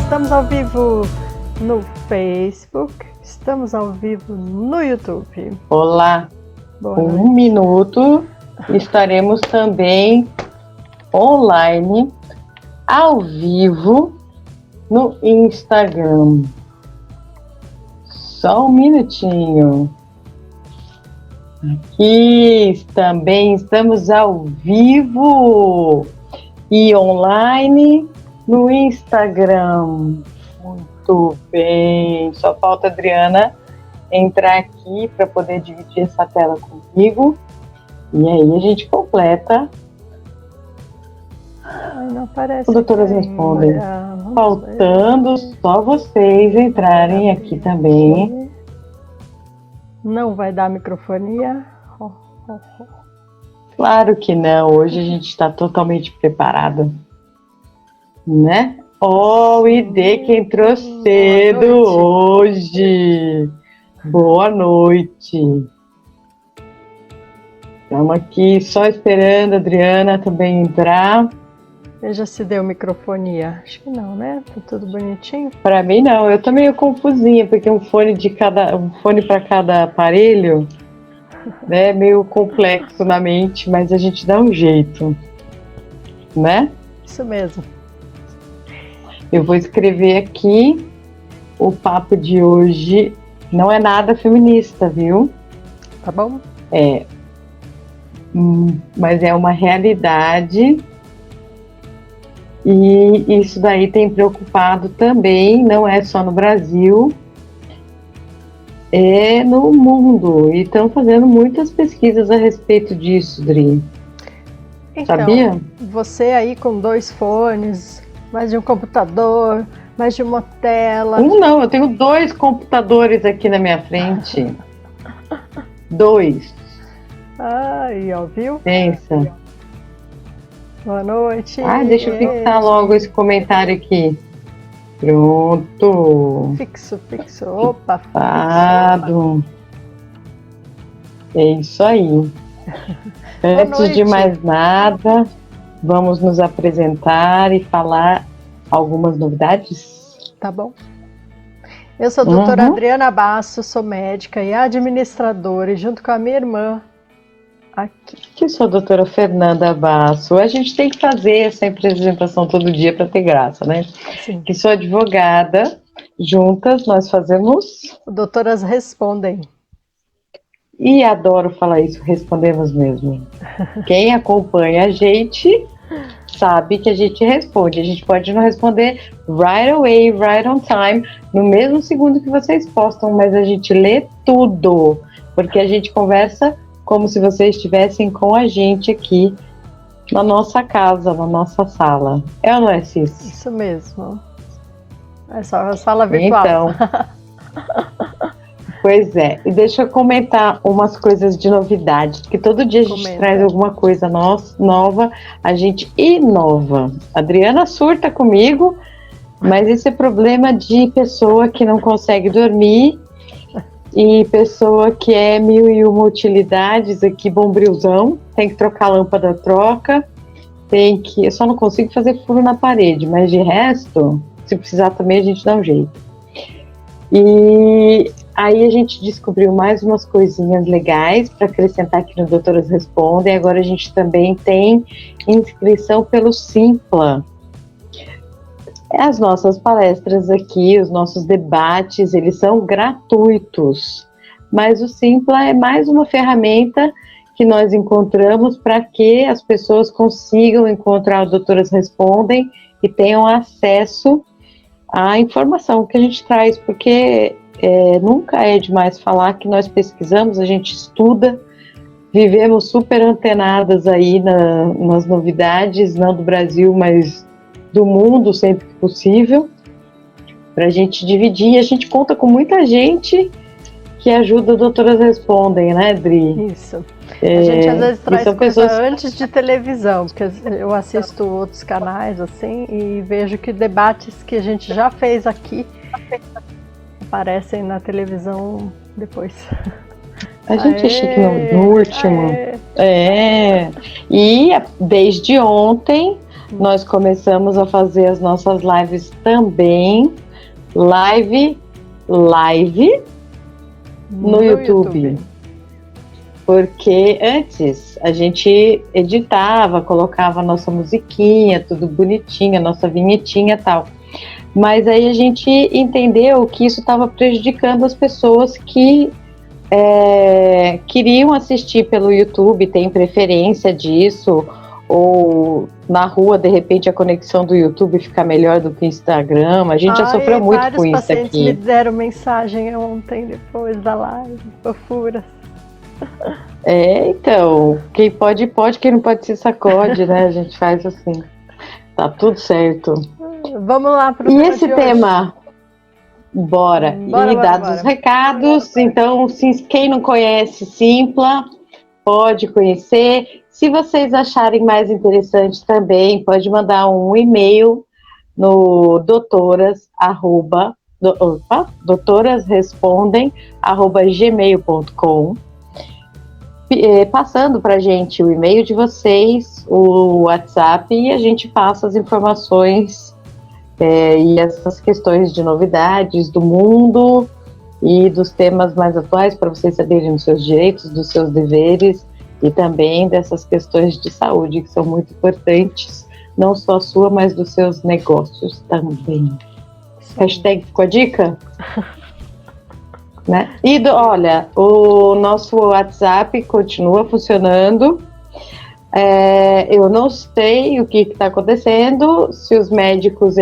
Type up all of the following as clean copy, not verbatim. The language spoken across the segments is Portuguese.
Estamos ao vivo no Facebook, estamos ao vivo no YouTube. Olá, Boa com noite. 1 minuto estaremos também online, ao vivo, no Instagram. Só um minutinho. Aqui também estamos ao vivo e online no Instagram. Muito bem. Só falta a Adriana entrar aqui para poder dividir essa tela comigo. E aí a gente completa. Ai, não aparece. As doutoras respondem. Faltando só vocês entrarem aqui também. Não vai dar microfonia? Claro que não. Hoje a gente está totalmente preparado, né? Oh, o ID que entrou cedo hoje. Boa noite. Estamos aqui só esperando a Adriana também entrar. Veja se deu microfonia. Acho que não, né? Tá tudo bonitinho. Para mim não, eu tô meio confusinha, porque um fone para cada aparelho, né? Meio complexo na mente, mas a gente dá um jeito, né? Isso mesmo. Eu vou escrever aqui, o papo de hoje não é nada feminista, viu? Tá bom? Mas é uma realidade e isso daí tem preocupado também, não é só no Brasil, é no mundo, e estão fazendo muitas pesquisas a respeito disso, Dri. Então, sabia? Você aí com 2 fones, mais de um computador, mais de uma tela. Não, eu tenho 2 computadores aqui na minha frente. 2. Aí, ó, viu? Pensa. Boa noite. Deixa eu fixar logo esse comentário aqui. Pronto. Fixo. Opa, Fixado. É isso aí. Antes de mais nada, vamos nos apresentar e falar algumas novidades? Tá bom. Eu sou a doutora Adriana Basso, sou médica e administradora, e junto com a minha irmã, aqui. Que sou a doutora Fernanda Basso. A gente tem que fazer essa apresentação todo dia para ter graça, né? Sim. Que sou advogada, juntas nós fazemos... Doutoras respondem. E adoro falar isso, respondemos mesmo. Quem acompanha a gente sabe que a gente responde. A gente pode não responder right away, right on time, no mesmo segundo que vocês postam, mas a gente lê tudo, porque a gente conversa como se vocês estivessem com a gente aqui na nossa casa, na nossa sala. É ou não é, Cis? Isso mesmo. É só a sala virtual. Então, pois é. E deixa eu comentar umas coisas de novidade, porque todo dia a gente traz alguma coisa nova, a gente inova. A Adriana surta comigo, mas esse é problema de pessoa que não consegue dormir e pessoa que é 1001 utilidades aqui, bombrilzão, tem que trocar a lâmpada, eu só não consigo fazer furo na parede, mas de resto, se precisar também a gente dá um jeito. E aí a gente descobriu mais umas coisinhas legais para acrescentar aqui no Doutoras Respondem. Agora a gente também tem inscrição pelo Simpla. As nossas palestras aqui, os nossos debates, eles são gratuitos, mas o Simpla é mais uma ferramenta que nós encontramos para que as pessoas consigam encontrar o Doutoras Respondem e tenham acesso à informação que a gente traz, porque nunca é demais falar que nós pesquisamos, a gente estuda, vivemos super antenadas aí nas novidades, não do Brasil, mas do mundo sempre que possível, para a gente dividir. A gente conta com muita gente que ajuda o Doutoras Respondem, né, Dri? Isso. A gente às vezes traz coisa pessoas... antes de televisão, porque eu assisto outros canais assim e vejo que debates que a gente já fez aqui aparecem na televisão depois. A gente achou que no último. E desde ontem nós começamos a fazer as nossas lives também. Live no YouTube. Porque antes a gente editava, colocava a nossa musiquinha, tudo bonitinho, a nossa vinhetinha e tal. Mas aí a gente entendeu que isso estava prejudicando as pessoas que queriam assistir pelo YouTube, têm preferência disso, ou na rua, de repente, a conexão do YouTube fica melhor do que o Instagram. A gente já sofreu muito com isso aqui. Vários pacientes me deram mensagem ontem, depois da live, fofuras. Então, quem pode, quem não pode se sacode, né? A gente faz assim. Tá tudo certo. Vamos lá pro E esse tema? Bora. Dados os recados. Então, quem não conhece Simpla, pode conhecer. Se vocês acharem mais interessante também, pode mandar um e-mail no doutorasrespondem@gmail.com, passando para a gente o e-mail de vocês, o WhatsApp, e a gente passa as informações e essas questões de novidades do mundo e dos temas mais atuais, para vocês saberem dos seus direitos, dos seus deveres, e também dessas questões de saúde, que são muito importantes, não só a sua, mas dos seus negócios também. Hashtag ficou a dica? Né? E olha, o nosso WhatsApp continua funcionando. Eu não sei o que está acontecendo, se os médicos,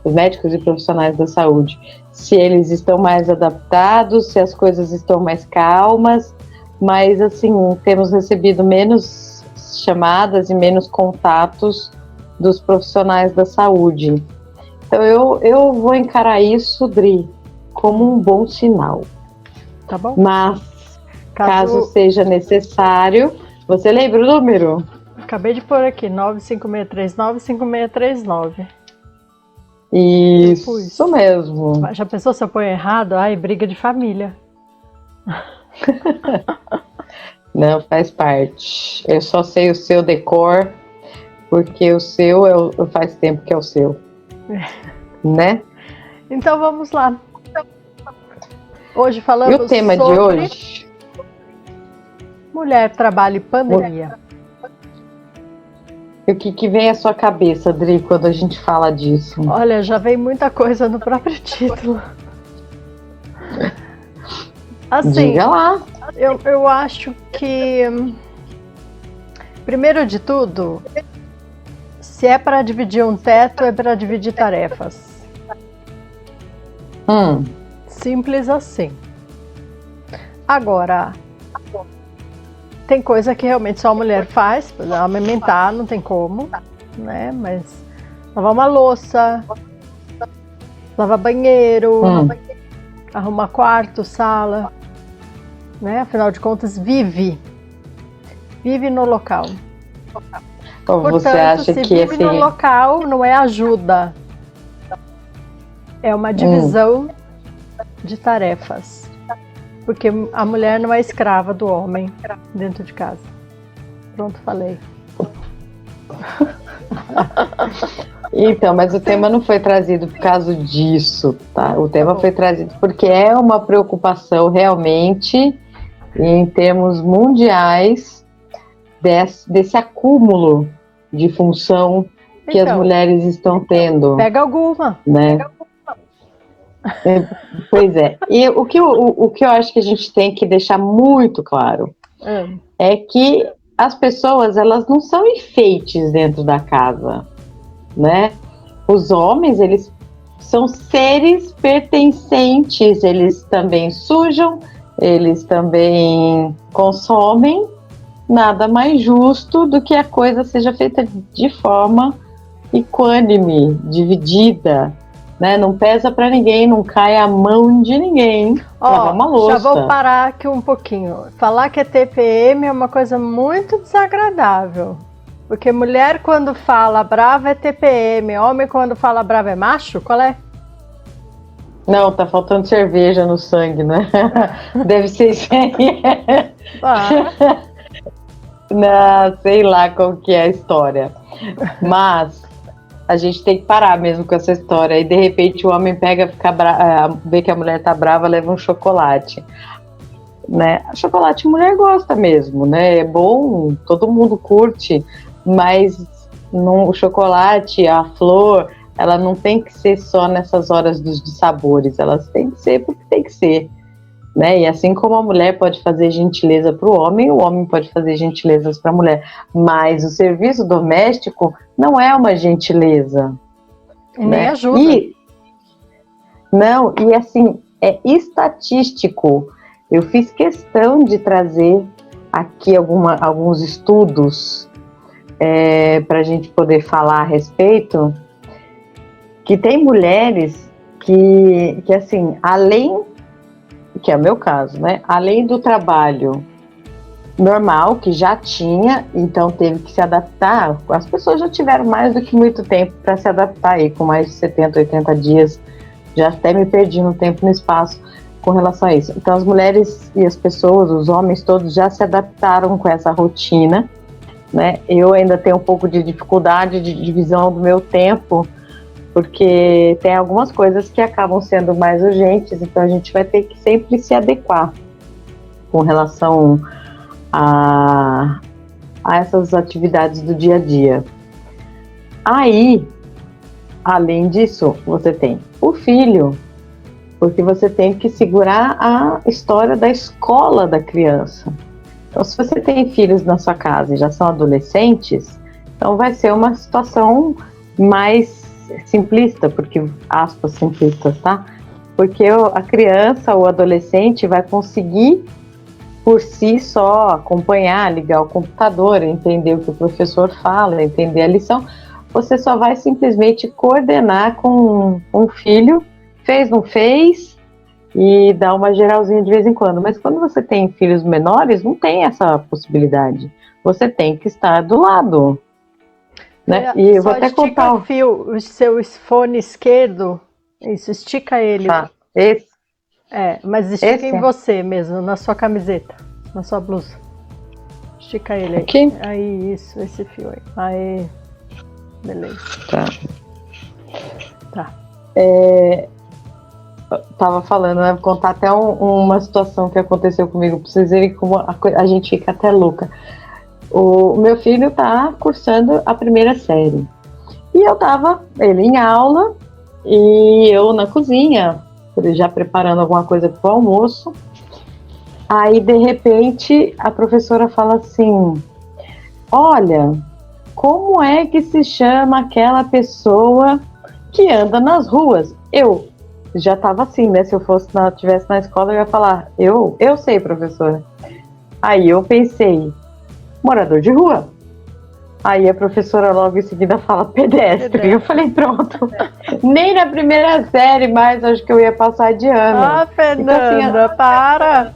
os médicos e profissionais da saúde, se eles estão mais adaptados, se as coisas estão mais calmas, mas assim, temos recebido menos chamadas e menos contatos dos profissionais da saúde. Então eu vou encarar isso, Dri, como um bom sinal. Tá bom. Mas, caso seja necessário, você lembra o número? Acabei de pôr aqui, 95639-5639. Isso mesmo. Já pensou se eu ponho errado? Ai, briga de família. Não, faz parte. Eu só sei o seu decor, porque o seu faz tempo que é o seu. Né? Então vamos lá. Hoje falamos sobre... E o tema de hoje? Mulher, trabalho e pandemia. E o que vem à sua cabeça, Dri, quando a gente fala disso? Olha, já vem muita coisa no próprio título. Assim, diga lá. Eu acho que, primeiro de tudo, se é para dividir um teto, é para dividir tarefas. Simples assim. Agora, tem coisa que realmente só a mulher faz, amamentar não tem como, né? Mas lavar uma louça, lavar banheiro, arrumar quarto, sala, né? Afinal de contas, vive no local. Então, você acha se que vive no local, não é ajuda, é uma divisão de tarefas. Porque a mulher não é escrava do homem dentro de casa. Pronto, falei. Então, mas o tema não foi trazido por causa disso, tá? O tema foi trazido porque é uma preocupação realmente, em termos mundiais, desse acúmulo de função que as mulheres estão tendo. Pega alguma. Né? Pois é. E o que eu acho que a gente tem que deixar muito claro é que as pessoas, elas não são enfeites dentro da casa, né? Os homens, eles são seres pertencentes, eles também sujam, eles também consomem. Nada mais justo do que a coisa seja feita de forma equânime, dividida, né? Não pesa para ninguém, não cai a mão de ninguém. Uma louça. Já vou parar aqui um pouquinho. Falar que é TPM é uma coisa muito desagradável. Porque mulher quando fala brava é TPM, homem quando fala brava é macho? Qual é? Não, tá faltando cerveja no sangue, né? Deve ser isso aí. Não, sei lá qual que é a história. Mas a gente tem que parar mesmo com essa história. E de repente o homem pega, vê que a mulher tá brava, leva um chocolate. Né? Chocolate mulher gosta mesmo, né? É bom, todo mundo curte, mas o chocolate, a flor, ela não tem que ser só nessas horas dos sabores, elas têm que ser porque tem que ser. Né? E assim como a mulher pode fazer gentileza para o homem pode fazer gentilezas para a mulher. Mas o serviço doméstico não é uma gentileza. Nem né? ajuda. E assim, é estatístico. Eu fiz questão de trazer aqui alguns estudos para a gente poder falar a respeito, que tem mulheres que assim, que é o meu caso, né? Além do trabalho normal, que já tinha, então teve que se adaptar. As pessoas já tiveram mais do que muito tempo para se adaptar aí, com mais de 70, 80 dias. Já até me perdi no tempo e no espaço com relação a isso. Então as mulheres e as pessoas, os homens todos já se adaptaram com essa rotina, né? Eu ainda tenho um pouco de dificuldade de divisão do meu tempo, porque tem algumas coisas que acabam sendo mais urgentes, então a gente vai ter que sempre se adequar com relação a essas atividades do dia a dia. Aí, além disso, você tem o filho, porque você tem que segurar a história da escola da criança. Então, se você tem filhos na sua casa e já são adolescentes, então vai ser uma situação mais simplista, porque, aspas, simplistas, tá? Porque a criança ou adolescente vai conseguir por si só acompanhar, ligar o computador, entender o que o professor fala, entender a lição. Você só vai simplesmente coordenar com o filho, fez, não fez, e dar uma geralzinha de vez em quando. Mas quando você tem filhos menores, não tem essa possibilidade. Você tem que estar do lado. Né? E eu vou até contar o seu fone esquerdo, isso, estica ele. Tá, esse? Mas estica em você mesmo, na sua camiseta, na sua blusa. Estica ele aí. Aqui? Aí, isso, esse fio aí. Aí, beleza. Tá. Tava falando, né? Vou contar até uma situação que aconteceu comigo, pra vocês verem como a gente fica até louca. O meu filho tá cursando a primeira série. E eu tava, ele em aula, e eu na cozinha, já preparando alguma coisa pro almoço. Aí, de repente, a professora fala assim: olha, como é que se chama aquela pessoa que anda nas ruas? Eu já tava assim, né? Se eu estivesse na escola, eu ia falar: eu sei, professora. Aí eu pensei: morador de rua. Aí a professora logo em seguida fala: pedestre. Eu falei: pronto. Nem na primeira série mais acho que eu ia passar de ano. Ah, Fernanda, então, assim, para!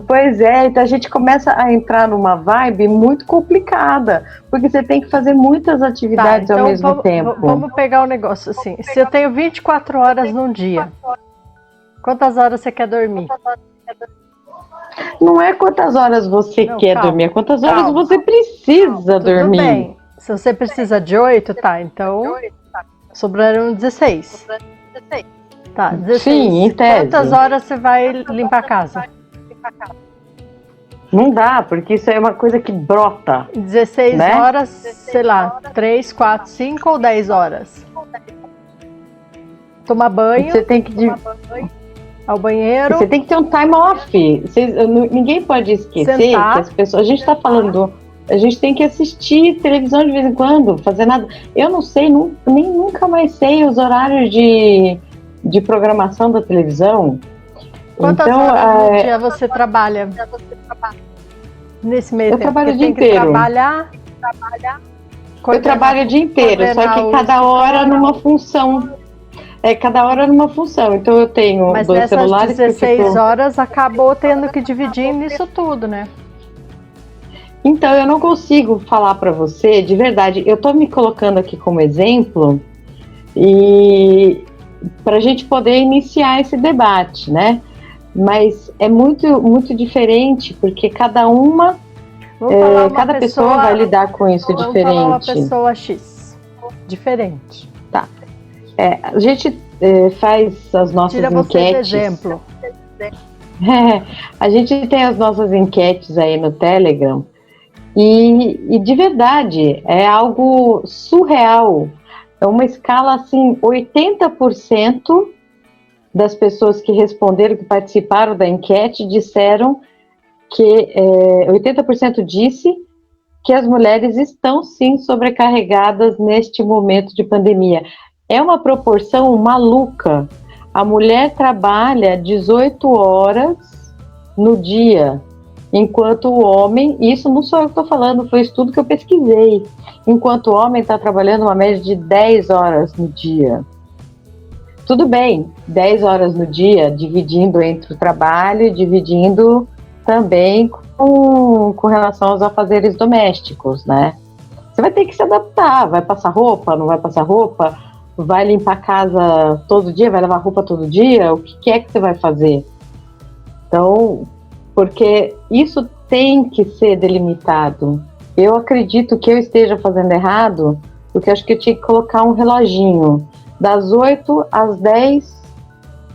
Pois é, então a gente começa a entrar numa vibe muito complicada, porque você tem que fazer muitas atividades ao mesmo tempo. Vamos pegar um negócio assim, se eu tenho 24 horas num dia, quantas horas você quer dormir? Não é quantas horas você quer dormir, é quantas horas você precisa dormir. Tudo bem, se você precisa de 8, tá, então sobraram 16. Tá, 16. Sim, em tese. Quantas horas você vai limpar a casa? Não dá, porque isso é uma coisa que brota. 16 né? horas, sei lá, 3, 4, 5 ou 10 horas. Tomar banho. Você tem que ao banheiro. Você tem que ter um time off. Ninguém pode esquecer sentar, que as pessoas. A gente está falando. A gente tem que assistir televisão de vez em quando, fazer nada. Eu não sei, nunca mais sei os horários de programação da televisão. Quantas horas no dia você trabalha? Nesse meio tempo? Eu trabalho o dia inteiro. Eu trabalho o dia inteiro, só que cada hora numa função. Cada hora numa função. Então eu tenho mas 2 celulares. Mas nessas 16 horas acabou tendo que dividir nisso tudo, né? Então eu não consigo falar para você, de verdade. Eu tô me colocando aqui como exemplo e para a gente poder iniciar esse debate, né? Mas é muito, muito diferente, porque cada uma Vamos falar uma cada pessoa vai lidar com isso vamos diferente. falar uma pessoa X. Diferente. A gente faz as nossas Tira você de enquetes. exemplo. A gente tem as nossas enquetes aí no Telegram e de verdade é algo surreal. É uma escala assim, 80% das pessoas que responderam, que participaram da enquete, disseram que 80% disse que as mulheres estão sim sobrecarregadas neste momento de pandemia. É uma proporção maluca. A mulher trabalha 18 horas no dia, enquanto o homem, isso não sou eu que estou falando, foi estudo que eu pesquisei, enquanto o homem está trabalhando uma média de 10 horas no dia. Tudo bem, 10 horas no dia, dividindo entre o trabalho, dividindo também com relação aos afazeres domésticos, né? Você vai ter que se adaptar, vai passar roupa, não vai passar roupa, vai limpar a casa todo dia, vai lavar roupa todo dia, o que é que você vai fazer? Então, porque isso tem que ser delimitado. Eu acredito que eu esteja fazendo errado, porque acho que eu tinha que colocar um reloginho. Das 8 às 10,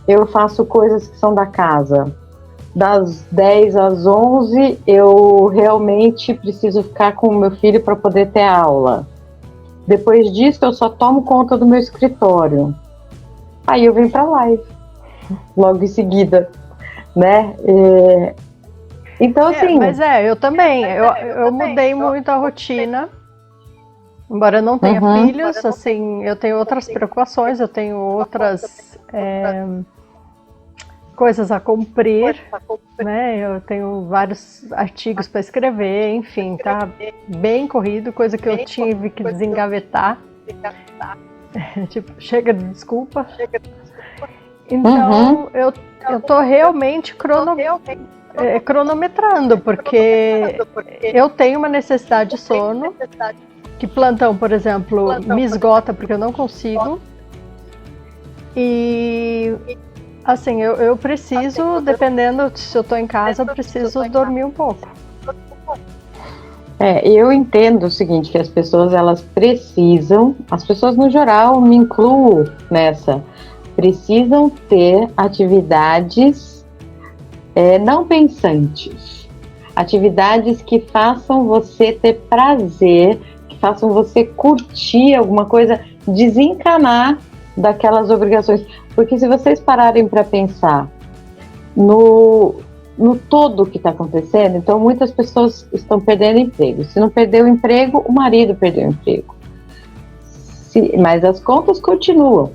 eu faço coisas que são da casa. Das 10 às 11, eu realmente preciso ficar com o meu filho para poder ter aula. Depois disso, eu só tomo conta do meu escritório. Aí eu venho para a live, logo em seguida, né? Então, assim... Mas eu também. Eu mudei muito a rotina. Embora eu não tenha filhos, assim, eu tenho outras preocupações, eu tenho outras coisas a cumprir, né? Eu tenho vários artigos para escrever, enfim, tá bem corrido, coisa que eu tive que desengavetar. Tipo, chega de desculpa. Então, eu tô realmente cronometrando, porque eu tenho uma necessidade de sono, que plantão, por exemplo, me esgota porque eu não consigo. E assim, eu preciso, dependendo se eu tô em casa, eu preciso dormir um pouco. Eu entendo o seguinte, que as pessoas, elas precisam, as pessoas no geral, me incluo nessa, precisam ter atividades não pensantes, atividades que façam você ter prazer, que façam você curtir alguma coisa, desencanar daquelas obrigações. Porque se vocês pararem para pensar no todo que está acontecendo, então muitas pessoas estão perdendo emprego. Se não perdeu o emprego, o marido perdeu o emprego. Mas as contas continuam.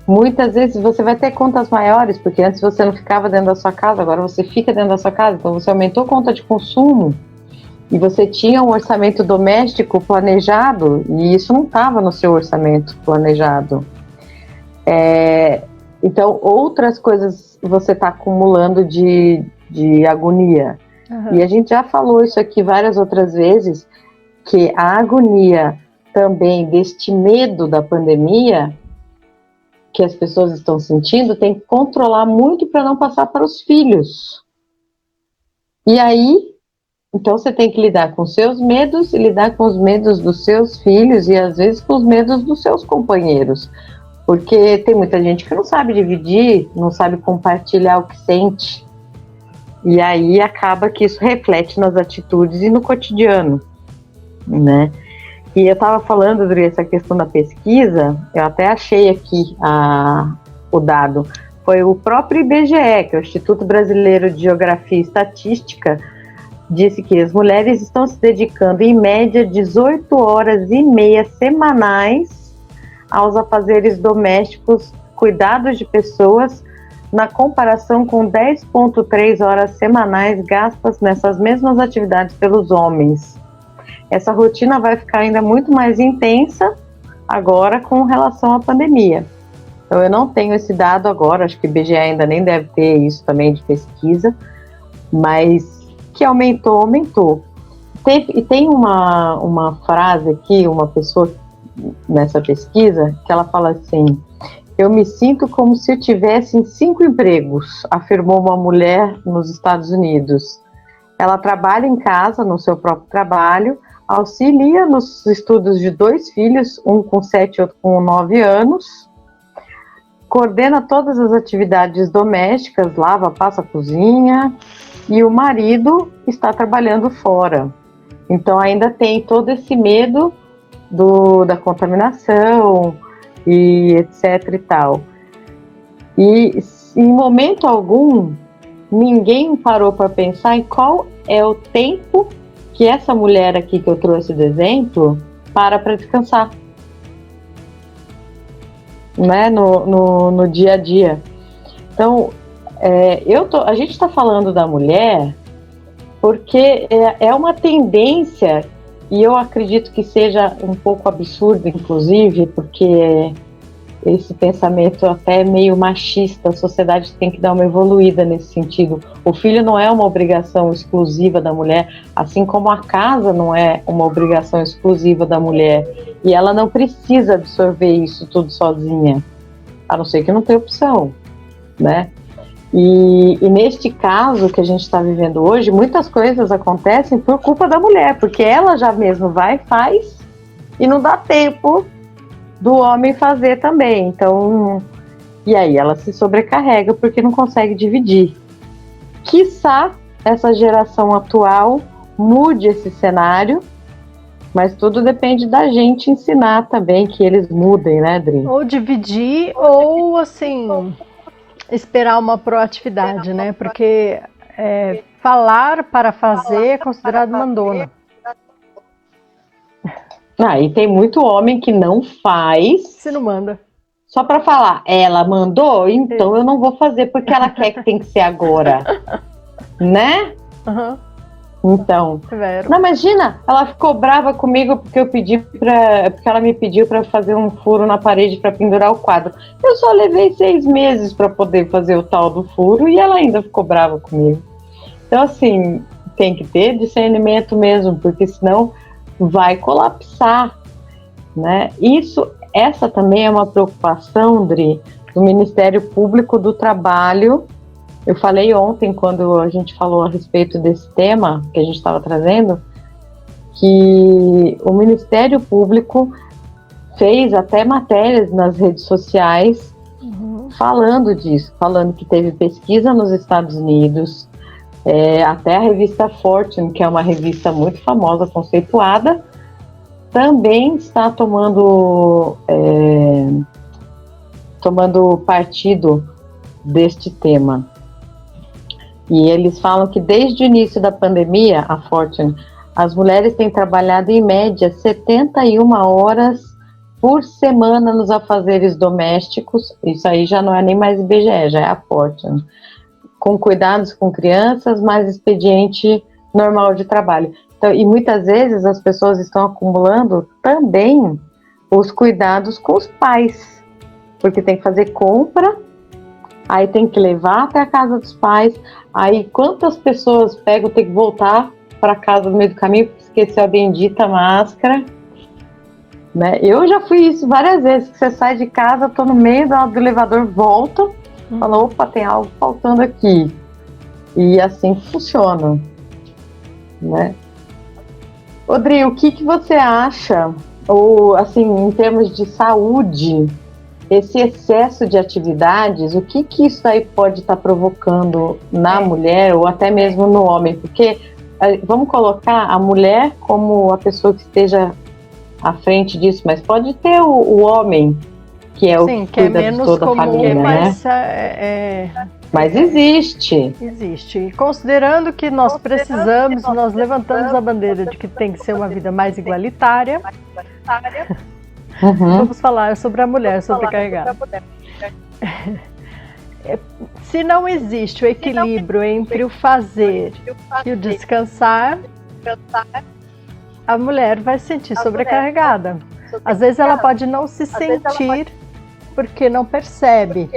Muitas vezes você vai ter contas maiores, porque antes você não ficava dentro da sua casa, agora você fica dentro da sua casa, então você aumentou a conta de consumo e você tinha um orçamento doméstico planejado e isso não estava no seu orçamento planejado. Então, outras coisas você está acumulando de agonia. E a gente já falou isso aqui várias outras vezes, que a agonia também deste medo da pandemia que as pessoas estão sentindo, tem que controlar muito para não passar para os filhos. E aí, então você tem que lidar com seus medos e lidar com os medos dos seus filhos e às vezes com os medos dos seus companheiros. Porque tem muita gente que não sabe dividir, não sabe compartilhar o que sente. E aí acaba que isso reflete nas atitudes e no cotidiano, né? E eu estava falando sobre essa questão da pesquisa, eu até achei aqui o dado. Foi o próprio IBGE, que é o Instituto Brasileiro de Geografia e Estatística, disse que as mulheres estão se dedicando em média 18 horas e meia semanais aos afazeres domésticos, cuidados de pessoas, na comparação com 10,3 horas semanais gastas nessas mesmas atividades pelos homens. Essa rotina vai ficar ainda muito mais intensa agora com relação à pandemia. Então eu não tenho esse dado agora, acho que o IBGE ainda nem deve ter isso também de pesquisa, mas que aumentou. Tem uma frase aqui, uma pessoa nessa pesquisa, que ela fala assim: eu me sinto como se eu tivesse 5 empregos, afirmou uma mulher nos Estados Unidos. Ela trabalha em casa, no seu próprio trabalho, auxilia nos estudos de 2 filhos, um com 7 e outro com 9 anos, coordena todas as atividades domésticas, lava, passa, cozinha, e o marido está trabalhando fora. Então ainda tem todo esse medo da contaminação e etc e tal. E em momento algum, ninguém parou para pensar em qual é o tempo que essa mulher aqui que eu trouxe do exemplo para descansar, né, no dia a dia. Então, a gente está falando da mulher porque é uma tendência, e eu acredito que seja um pouco absurdo, inclusive, porque esse pensamento até meio machista, a sociedade tem que dar uma evoluída nesse sentido. O filho não é uma obrigação exclusiva da mulher, assim como a casa não é uma obrigação exclusiva da mulher. E ela não precisa absorver isso tudo sozinha, a não ser que não tenha opção, né? E neste caso que a gente está vivendo hoje, muitas coisas acontecem por culpa da mulher, porque ela já mesmo vai, faz, e não dá tempo do homem fazer também. Então, e aí ela se sobrecarrega porque não consegue dividir. Quiçá essa geração atual mude esse cenário, mas tudo depende da gente ensinar também que eles mudem, né, Dri? Ou dividir, ou assim, esperar uma proatividade, né? Porque falar para fazer é considerado mandona. E tem muito homem que não faz. Se não manda. Só para falar, ela mandou, então eu não vou fazer porque ela quer que tem que ser agora. Né? Uhum. Então, não, imagina, ela ficou brava comigo porque porque ela me pediu para fazer um furo na parede para pendurar o quadro. Eu só levei 6 meses para poder fazer o tal do furo e ela ainda ficou brava comigo. Então, assim, tem que ter discernimento mesmo, porque senão vai colapsar, né? Essa também é uma preocupação, Dri, do Ministério Público do Trabalho. Eu falei ontem, quando a gente falou a respeito desse tema que a gente estava trazendo, que o Ministério Público fez até matérias nas redes sociais falando disso, falando que teve pesquisa nos Estados Unidos, até a revista Fortune, que é uma revista muito famosa, conceituada, também está tomando partido deste tema. E eles falam que desde o início da pandemia, a Fortune, as mulheres têm trabalhado em média 71 horas por semana nos afazeres domésticos. Isso aí já não é nem mais IBGE, já é a Fortune. Com cuidados com crianças, mais expediente normal de trabalho. Então, e muitas vezes as pessoas estão acumulando também os cuidados com os pais, porque tem que fazer compra, aí tem que levar até a casa dos pais, aí quantas pessoas pegam, tem que voltar para casa no meio do caminho, porque esqueceu a bendita máscara, né? Eu já fui isso várias vezes, que você sai de casa, tô no meio do elevador, volta, fala, opa, tem algo faltando aqui, e assim funciona, né? Odri, o que você acha, ou assim, em termos de saúde, esse excesso de atividades, o que isso aí pode estar provocando na mulher ou até mesmo no homem? Porque vamos colocar a mulher como a pessoa que esteja à frente disso, mas pode ter o homem, que é o que cuida de toda a família, mas, né? Mas existe. Existe. E considerando que nós precisamos, nós levantamos a bandeira de que tem que ser uma vida mais igualitária. Vamos falar sobre a mulher sobrecarregada. Se não existe o equilíbrio entre o fazer e o descansar, a mulher vai se sentir sobrecarregada. Às vezes ela pode não se sentir porque não percebe.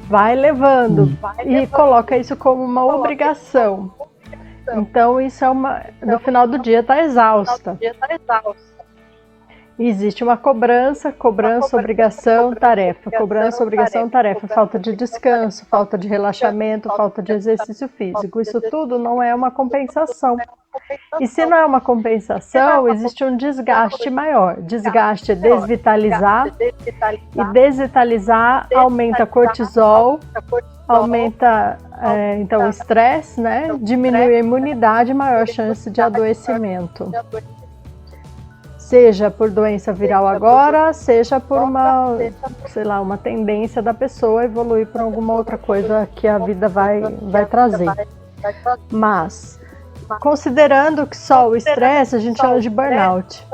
Vai levando e coloca isso como uma obrigação. Então isso no final do dia está exausta. Existe uma cobrança, obrigação, tarefa. Cobrança, obrigação, tarefa. Falta de descanso, falta de relaxamento, falta de exercício físico. Isso tudo não é uma compensação. E se não é uma compensação, existe um desgaste maior. Desgaste é desvitalizar, e desvitalizar aumenta cortisol, aumenta então o estresse, né? Diminui a imunidade, maior chance de adoecimento. Seja por doença viral agora, seja por uma tendência da pessoa evoluir para alguma outra coisa que a vida vai trazer. Mas, considerando que só o estresse, a gente chama de burnout.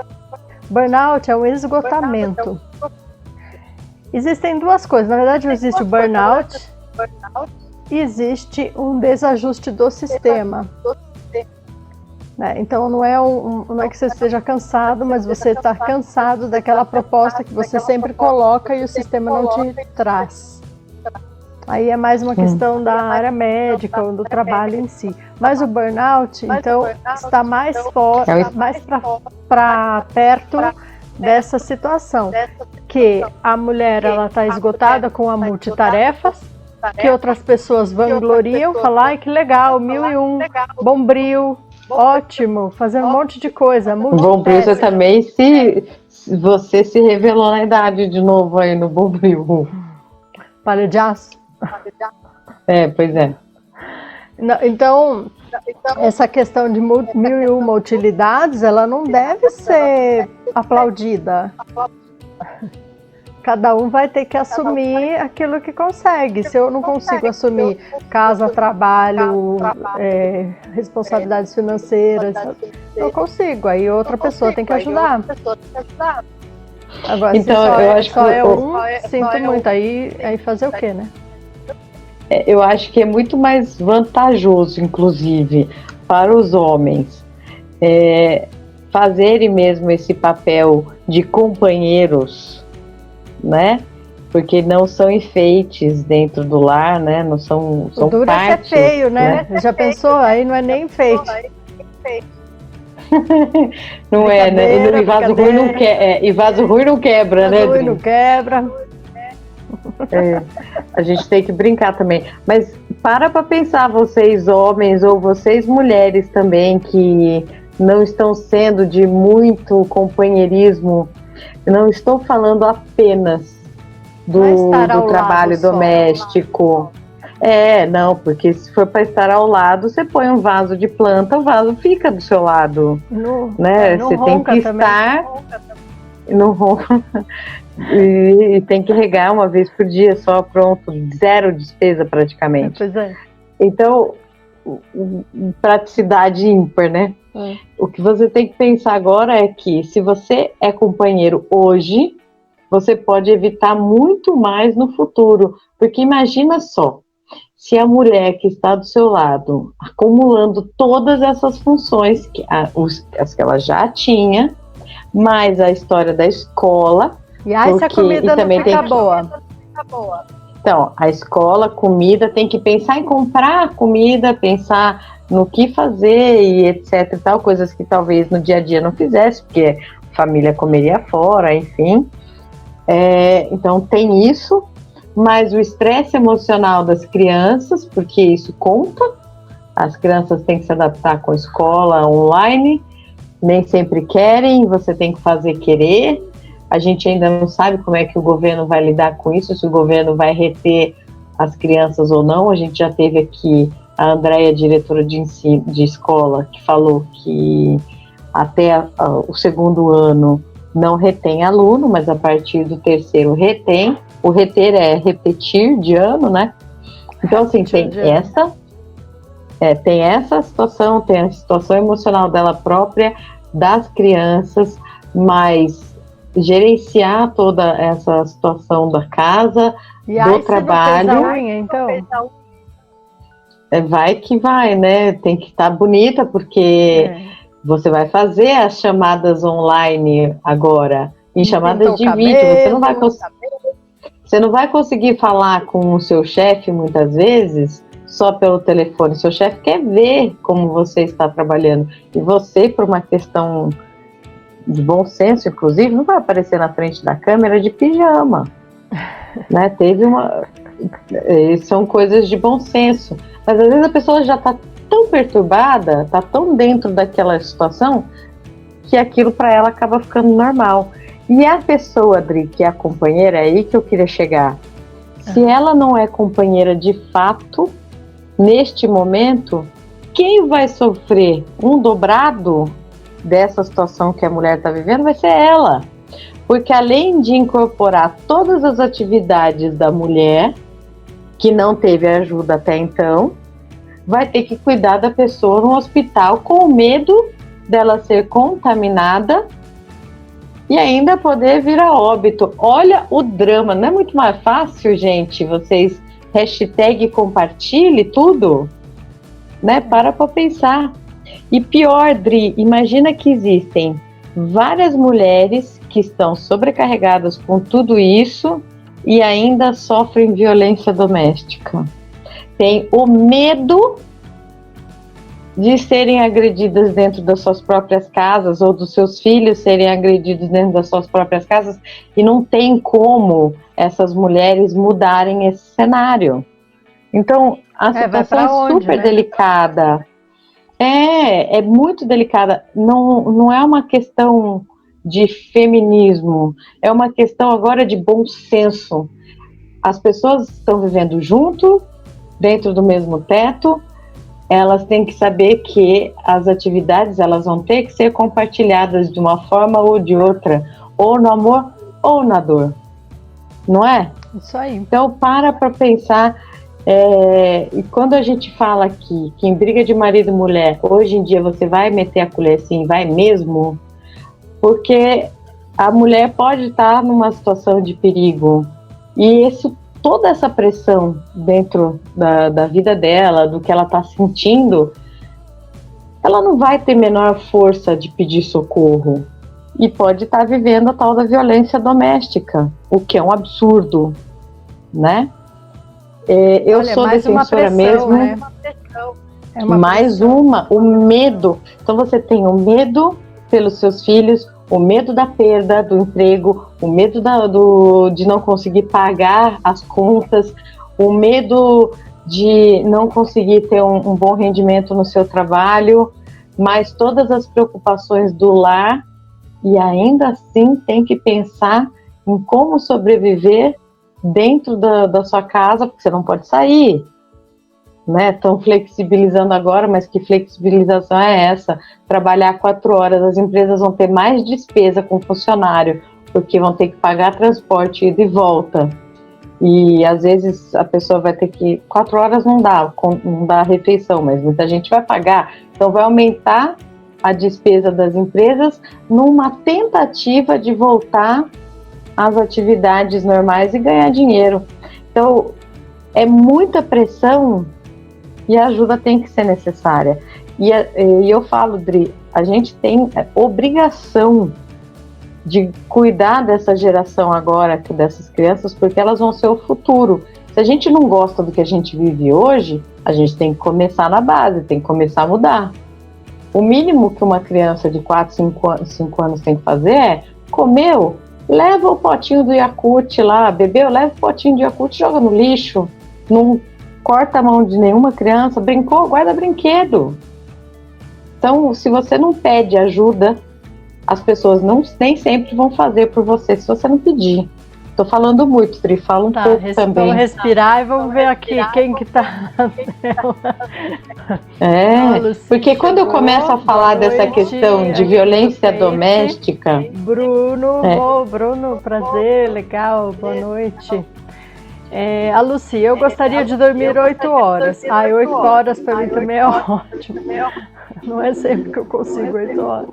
Burnout é um esgotamento. Existem duas coisas, na verdade existe o burnout e existe um desajuste do sistema. Então não é que você esteja cansado, mas você está cansado daquela proposta que você sempre coloca e o sistema não te traz. Aí é mais uma questão da área médica ou do trabalho em si. Mas o burnout, então, está mais para perto dessa situação. Que a mulher está esgotada com a multitarefas, que outras pessoas vangloriam, falam, ai que legal, 1001, bombril, ótimo, fazer um monte de coisa. Bombril, você também você se revelou na idade de novo aí no bombril. Palha de aço? Pois é. Então, essa questão de 1001 utilidades, ela não deve ser aplaudida. Cada um vai ter que assumir aquilo que consegue. Se eu não consigo assumir casa, trabalho, responsabilidades financeiras, eu consigo. Aí outra pessoa tem que ajudar. Agora, então, se eu acho só é um, sinto muito. Aí fazer o quê, né? Eu acho que é muito mais vantajoso, inclusive, para os homens fazerem mesmo esse papel de companheiros, né? Porque não são enfeites dentro do lar, né? Não são o duro partes, é ser feio, né? Já pensou? Aí não é nem enfeite. Não é, né? E vaso ruim não e vaso ruim não quebra, né? Vaso ruim não quebra. A gente tem que brincar também. Mas para pensar, vocês homens ou vocês mulheres também que não estão sendo de muito companheirismo, não estou falando apenas do trabalho doméstico. Não, porque se for para estar ao lado, você põe um vaso de planta, o vaso fica do seu lado, né? Você tem que estar, não ronca, e tem que regar uma vez por dia só, pronto, zero despesa praticamente. Pois é. Então, praticidade ímpar, né? O que você tem que pensar agora é que se você é companheiro hoje, você pode evitar muito mais no futuro, porque imagina só, se a mulher que está do seu lado, acumulando todas essas funções, as que ela já tinha, mais a história da escola, e se a comida não fica boa? Então, a escola, comida, tem que pensar em comprar comida, pensar no que fazer e etc e tal, coisas que talvez no dia a dia não fizesse, porque a família comeria fora, enfim. Então tem isso, mas o estresse emocional das crianças, porque isso conta, as crianças têm que se adaptar com a escola online, nem sempre querem, você tem que fazer querer. A gente ainda não sabe como é que o governo vai lidar com isso, se o governo vai reter as crianças ou não. A gente já teve aqui a Andréia, diretora de ensino de escola, que falou que até o segundo ano não retém aluno, mas a partir do terceiro retém. O reter é repetir de ano, né? Então, assim, tem essa situação, tem a situação emocional dela própria, das crianças, mas gerenciar toda essa situação da casa, do trabalho. Não fez a unha, então? Vai que vai, né? Tem que estar bonita, porque você vai fazer as chamadas online agora, em chamadas de vídeo. Você não vai conseguir falar com o seu chefe muitas vezes só pelo telefone. Seu chefe quer ver como você está trabalhando. E você, por uma questão de bom senso, inclusive, não vai aparecer na frente da câmera de pijama, né? São coisas de bom senso, mas às vezes a pessoa já está tão perturbada, está tão dentro daquela situação, que aquilo para ela acaba ficando normal. E a pessoa, Adri, que é a companheira, é aí que eu queria chegar. Se ela não é companheira de fato, neste momento, quem vai sofrer um dobrado dessa situação que a mulher está vivendo vai ser ela. Porque além de incorporar todas as atividades da mulher, que não teve ajuda até então, vai ter que cuidar da pessoa no hospital com medo dela ser contaminada e ainda poder vir a óbito. Olha o drama, não é muito mais fácil, gente, vocês #compartilhe tudo, né? Para pensar. E pior, Dri, imagina que existem várias mulheres que estão sobrecarregadas com tudo isso e ainda sofrem violência doméstica. Tem o medo de serem agredidas dentro das suas próprias casas ou dos seus filhos serem agredidos dentro das suas próprias casas e não tem como essas mulheres mudarem esse cenário. Então, a situação é super delicada. É muito delicada. Não é uma questão de feminismo, é uma questão agora de bom senso. As pessoas estão vivendo junto, dentro do mesmo teto, elas têm que saber que as atividades elas vão ter que ser compartilhadas de uma forma ou de outra, ou no amor ou na dor, não é? Isso aí. Então para pensar, e quando a gente fala aqui que em briga de marido e mulher, hoje em dia você vai meter a colher assim, vai mesmo, porque a mulher pode estar numa situação de perigo e toda essa pressão dentro da vida dela, do que ela está sentindo, ela não vai ter menor força de pedir socorro e pode estar vivendo a tal da violência doméstica, o que é um absurdo, né? Eu sou defensora mesmo. Né? O medo. Então você tem o medo pelos seus filhos, o medo da perda do emprego, o medo de não conseguir pagar as contas, o medo de não conseguir ter um bom rendimento no seu trabalho, mas todas as preocupações do lar, e ainda assim tem que pensar em como sobreviver dentro da sua casa, porque você não pode sair, né? Estão flexibilizando agora, mas que flexibilização é essa? Trabalhar 4 horas, as empresas vão ter mais despesa com funcionário, porque vão ter que pagar transporte ida e volta. E às vezes a pessoa vai ter que... 4 horas não dá a refeição, mas muita gente vai pagar. Então vai aumentar a despesa das empresas numa tentativa de voltar às atividades normais e ganhar dinheiro. Então é muita pressão e a ajuda tem que ser necessária. E eu falo, Dri, a gente tem obrigação de cuidar dessa geração agora, dessas crianças, porque elas vão ser o futuro. Se a gente não gosta do que a gente vive hoje, a gente tem que começar na base, tem que começar a mudar. O mínimo que uma criança de 4, 5 anos tem que fazer é: comeu, leva o potinho do Yakult lá, bebeu, leva o potinho de Yakult, joga no lixo, não corta a mão de nenhuma criança, brincou, guarda brinquedo. Então, se você não pede ajuda, as pessoas nem sempre vão fazer por você se você não pedir. Tô falando muito, Tri, fala um pouco também. Vamos respirar e vamos ver aqui quem que tá na tela. Porque quando eu começo a falar dessa questão de violência doméstica... Bruno, prazer, legal, boa noite. A Lucy, eu gostaria de dormir 8 horas. 8 horas para mim também é ótimo. Não é sempre que eu consigo 8 horas.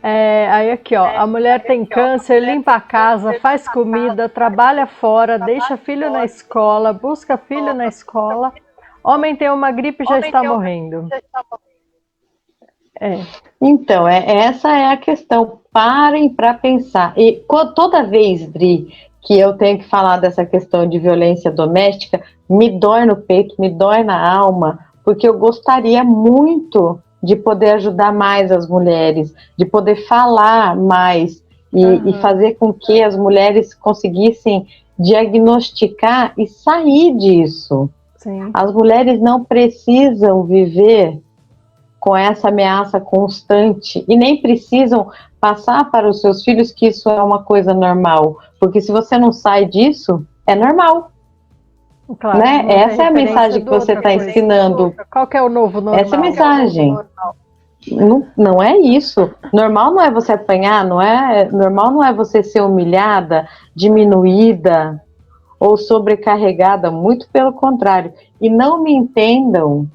Aí aqui, ó, a mulher tem câncer, limpa a casa, faz comida, trabalha fora, deixa filho na escola, busca filho na escola. Homem tem uma gripe e já está morrendo. Então, essa é a questão. Parem para pensar. E toda vez, Dri, que eu tenho que falar dessa questão de violência doméstica, me dói no peito, me dói na alma, porque eu gostaria muito de poder ajudar mais as mulheres, de poder falar mais e fazer com que as mulheres conseguissem diagnosticar e sair disso. Sim. As mulheres não precisam viver com essa ameaça constante e nem precisam passar para os seus filhos que isso é uma coisa normal, porque se você não sai disso, é normal. Claro, né? Essa é a mensagem que você está ensinando. Qual que é o novo normal? Essa é a mensagem. Não é isso. Normal não é você apanhar, normal não é você ser humilhada, diminuída ou sobrecarregada, muito pelo contrário. E não me entendam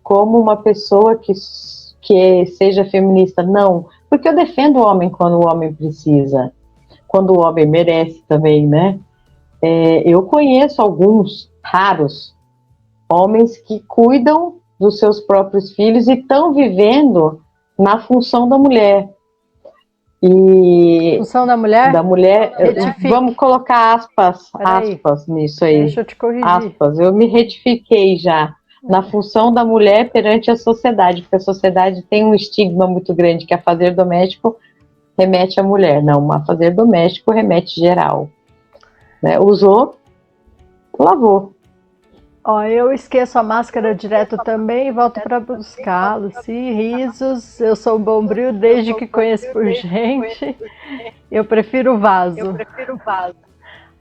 como uma pessoa que seja feminista, não, porque eu defendo o homem quando o homem precisa, quando o homem merece também, né? Eu conheço alguns raros homens que cuidam dos seus próprios filhos e estão vivendo na função da mulher. E função da mulher? Vamos colocar aspas nisso aí. Deixa eu te corrigir. Aspas, eu me retifiquei já. Na função da mulher perante a sociedade, porque a sociedade tem um estigma muito grande que a fazer doméstico remete à mulher. Não, a fazer doméstico remete geral. Né? Usou, lavou. Eu esqueço a máscara direto também e volto para buscá-lo. Sim, risos. Eu sou bombril desde que conheço por gente. Eu prefiro o vaso.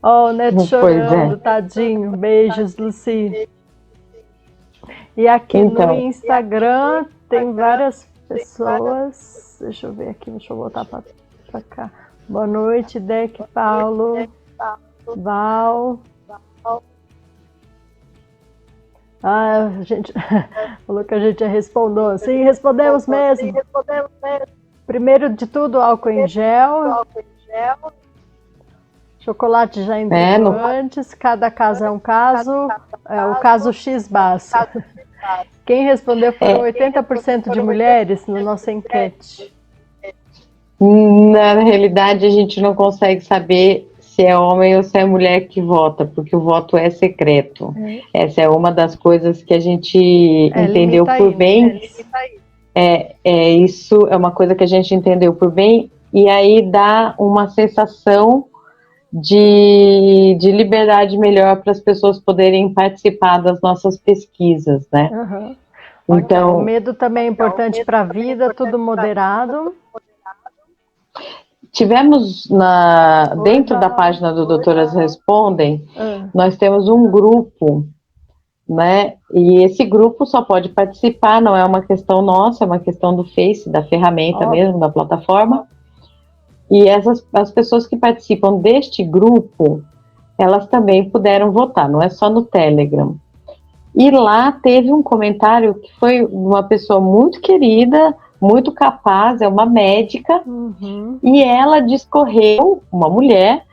O Neto chorando, tadinho. Beijos, Luci. E aqui no Instagram tem várias pessoas. Deixa eu ver aqui, deixa eu voltar para cá. Boa noite, Deck, Paulo, Val. A gente falou que a gente já respondeu. Sim, respondemos mesmo. Primeiro de tudo, álcool em gel. Chocolate já entrou antes. Cada caso é um caso. O caso X basta. Quem respondeu foram 80% de mulheres na nossa enquete. Na realidade, a gente não consegue saber se é homem ou se é mulher que vota, porque o voto é secreto. Essa é uma das coisas que a gente entendeu por bem. Isso é uma coisa que a gente entendeu por bem, e aí dá uma sensação de liberdade melhor para as pessoas poderem participar das nossas pesquisas, né? Então, o medo também é importante para a vida, tudo moderado. Tivemos dentro da página do Doutoras Respondem, nós temos um grupo, né? E esse grupo só pode participar, não é uma questão nossa, é uma questão do Face, da ferramenta mesmo, da plataforma. E as pessoas que participam deste grupo, elas também puderam votar, não é só no Telegram. E lá teve um comentário que foi uma pessoa muito querida, muito capaz, é uma médica, e ela discorreu, uma mulher,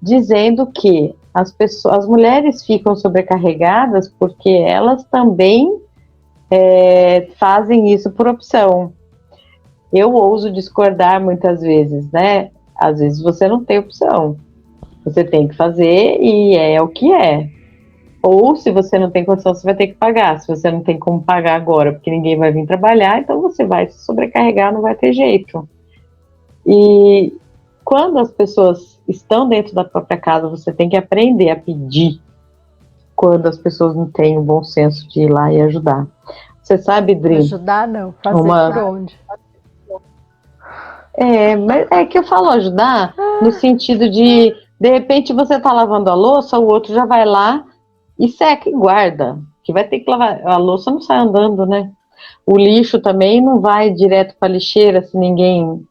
dizendo que as mulheres ficam sobrecarregadas porque elas também fazem isso por opção. Eu ouso discordar muitas vezes, né? Às vezes você não tem opção, você tem que fazer e é o que é. Ou se você não tem condição, você vai ter que pagar. Se você não tem como pagar agora, porque ninguém vai vir trabalhar, então você vai se sobrecarregar, não vai ter jeito. E quando as pessoas estão dentro da própria casa, você tem que aprender a pedir quando as pessoas não têm o bom senso de ir lá e ajudar. Você sabe, Dri? Ajudar não, fazer por onde? Mas é que eu falo ajudar no sentido de repente você tá lavando a louça, o outro já vai lá e seca e guarda, que vai ter que lavar, a louça não sai andando, né? O lixo também não vai direto para a lixeira se ninguém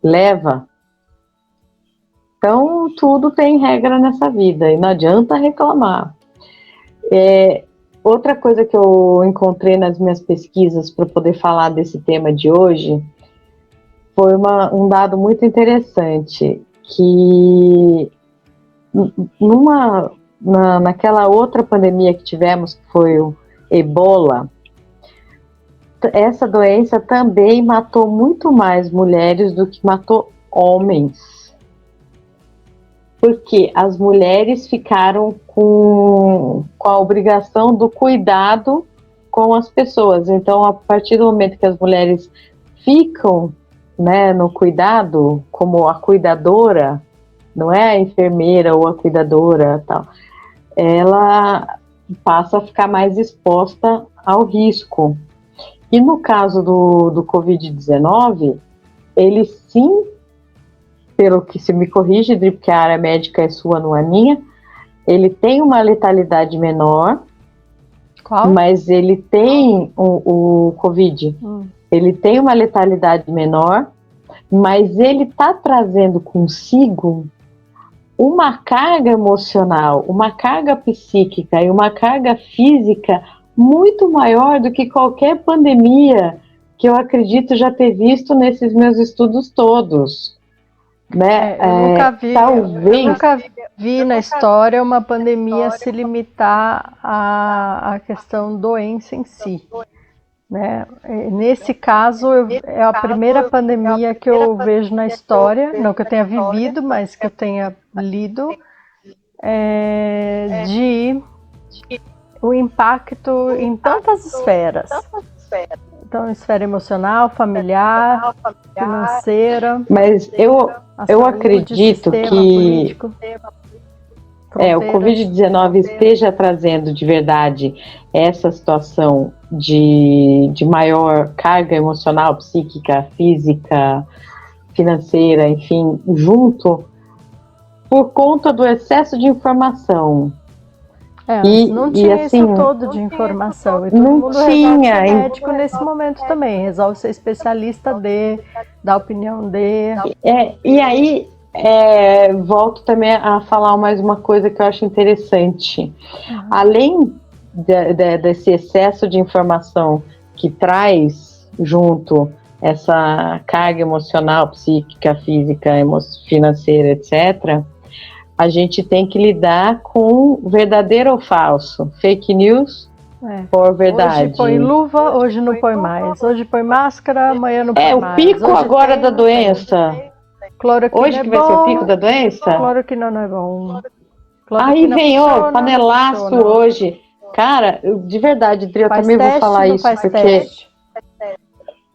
leva. Então, tudo tem regra nessa vida e não adianta reclamar. Outra coisa que eu encontrei nas minhas pesquisas para poder falar desse tema de hoje foi um dado muito interessante, que naquela outra pandemia que tivemos, que foi o Ebola, essa doença também matou muito mais mulheres do que matou homens. Porque as mulheres ficaram com a obrigação do cuidado com as pessoas. Então, a partir do momento que as mulheres ficam, né, no cuidado, como a cuidadora, não é a enfermeira ou a cuidadora, tal, ela passa a ficar mais exposta ao risco. E no caso do Covid-19, ele sim, pelo que se me corrige, porque a área médica é sua, não é minha, ele tem uma letalidade menor. Qual? Mas ele tem o Covid, ele tem uma letalidade menor, mas ele está trazendo consigo uma carga emocional, uma carga psíquica e uma carga física muito maior do que qualquer pandemia que eu acredito já ter visto nesses meus estudos todos. Né? Eu nunca vi na história uma pandemia se limitar à questão doença em si. Né? Nesse caso, é a primeira pandemia que eu vejo na história, não que eu tenha vivido, mas que eu tenha lido, de o impacto em tantas esferas. Então, esfera emocional, familiar, financeira. Mas eu acredito que o Covid-19 esteja trazendo de verdade essa situação de maior carga emocional, psíquica, física, financeira, enfim, junto, por conta do excesso de informação. Não tinha assim, isso todo de informação. E todo mundo resolve ser médico nesse momento também. Resolve ser especialista da opinião E aí, volto também a falar mais uma coisa que eu acho interessante. Além desse excesso de informação que traz junto essa carga emocional, psíquica, física, financeira, etc., a gente tem que lidar com verdadeiro ou falso, fake news ou verdade. Hoje põe luva, hoje não põe mais. Hoje põe máscara, amanhã não põe mais. O pico hoje agora da doença. Hoje que vai ser o pico da doença? Cloroquina não é bom. Aí vem, panelaço hoje. Cara, de verdade, Dri, eu também vou falar isso, porque...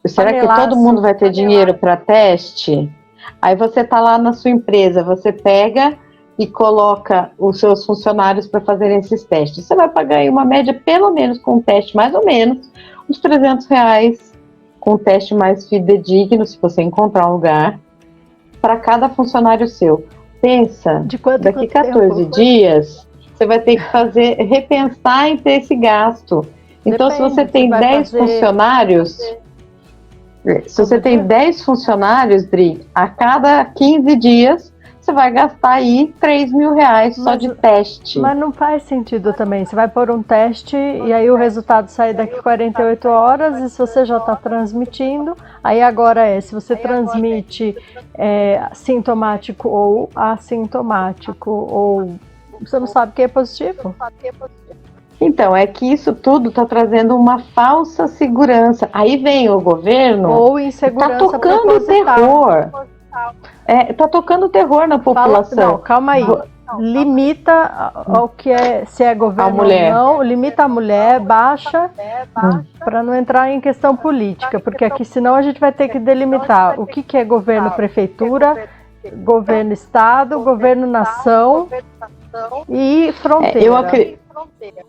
Será que todo mundo vai ter dinheiro para teste? Aí você tá lá na sua empresa, você pega e coloca os seus funcionários para fazerem esses testes. Você vai pagar aí uma média, pelo menos com um teste mais ou menos, uns R$300, com um teste mais fidedigno, se você encontrar um lugar, para cada funcionário seu. Pensa, daqui 14 dias, você vai ter que repensar em ter esse gasto. Então, se você tem 10 funcionários... Se você tem 10 funcionários, Dri, a cada 15 dias, você vai gastar aí R$3.000 só de teste. Mas não faz sentido também. Você vai pôr um teste e aí o resultado sai daqui 48 horas e se você já está transmitindo, aí agora se você transmite sintomático ou assintomático, ou você não sabe que é positivo. Então, é que isso tudo está trazendo uma falsa segurança. Aí vem o governo... Ou insegurança proposital. Está tocando terror. Está tocando terror na população. Não, calma aí. Limita ao que se é governo ou não. Limita a mulher, baixa, para não entrar em questão política. Porque aqui, senão, a gente vai ter que delimitar o que é governo prefeitura, governo estado, governo nação e fronteira.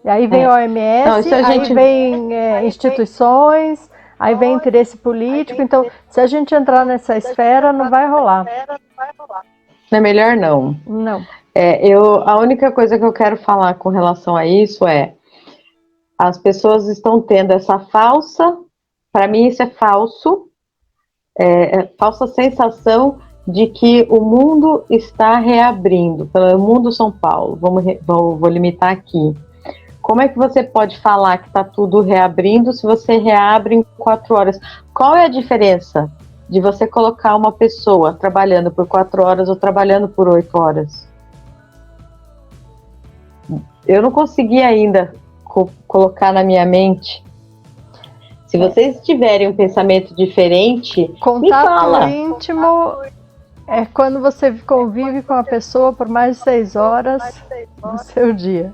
E aí vem OMS, aí vem instituições, aí vem interesse político. Então, se a gente entrar nessa esfera, não vai rolar. Não é melhor não. Não. A única coisa que eu quero falar com relação a isso as pessoas estão tendo essa falsa, para mim isso é falso, falsa sensação de que o mundo está reabrindo, pelo mundo São Paulo, vou limitar aqui. Como é que você pode falar que está tudo reabrindo se você reabre em 4 horas? Qual é a diferença de você colocar uma pessoa trabalhando por 4 horas ou trabalhando por 8 horas? Eu não consegui ainda colocar na minha mente. Se vocês tiverem um pensamento diferente, me fala. Contato íntimo é quando você convive com a pessoa por mais de 6 horas no seu dia.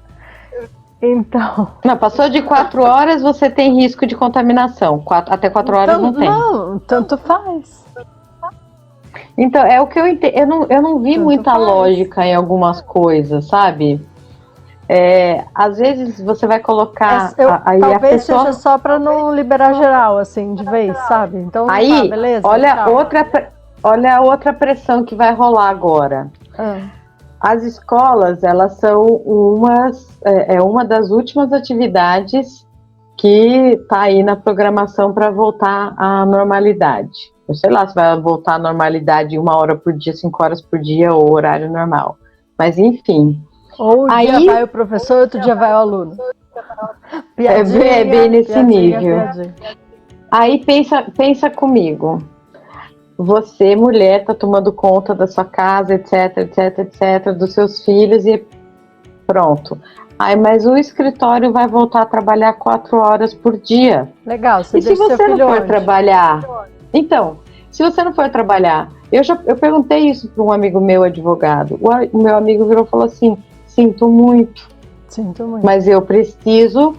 Então. Não, passou de 4 horas, você tem risco de contaminação. Até 4 horas Então, não tem. não, tanto faz. Então, é o que eu entendo. Eu não vi Tanto muita faz. lógica em algumas coisas, sabe? Às vezes você vai colocar. Aí a talvez pessoa. seja só para não liberar geral, assim, de vez, sabe? Então, tá, Aí, beleza. olha tchau. olha a outra pressão que vai rolar agora. As escolas, elas são uma das últimas atividades que está aí na programação para voltar à normalidade. Eu sei lá se vai voltar à normalidade 1 hora por dia, 5 horas por dia ou horário normal. Mas enfim. Ou um aí, dia vai o professor, outro dia vai o aluno. Piadinha, é bem nesse piadinha, nível. piadinha. Aí pensa comigo. Você, mulher, está tomando conta da sua casa, etc, etc, etc, dos seus filhos e pronto. Mas o escritório vai voltar a trabalhar 4 horas por dia. Legal, você e se deixa seu você não filho for onde? trabalhar? Então, se você não for trabalhar, eu perguntei isso para um amigo meu advogado. O meu amigo virou e falou assim: sinto muito, mas eu preciso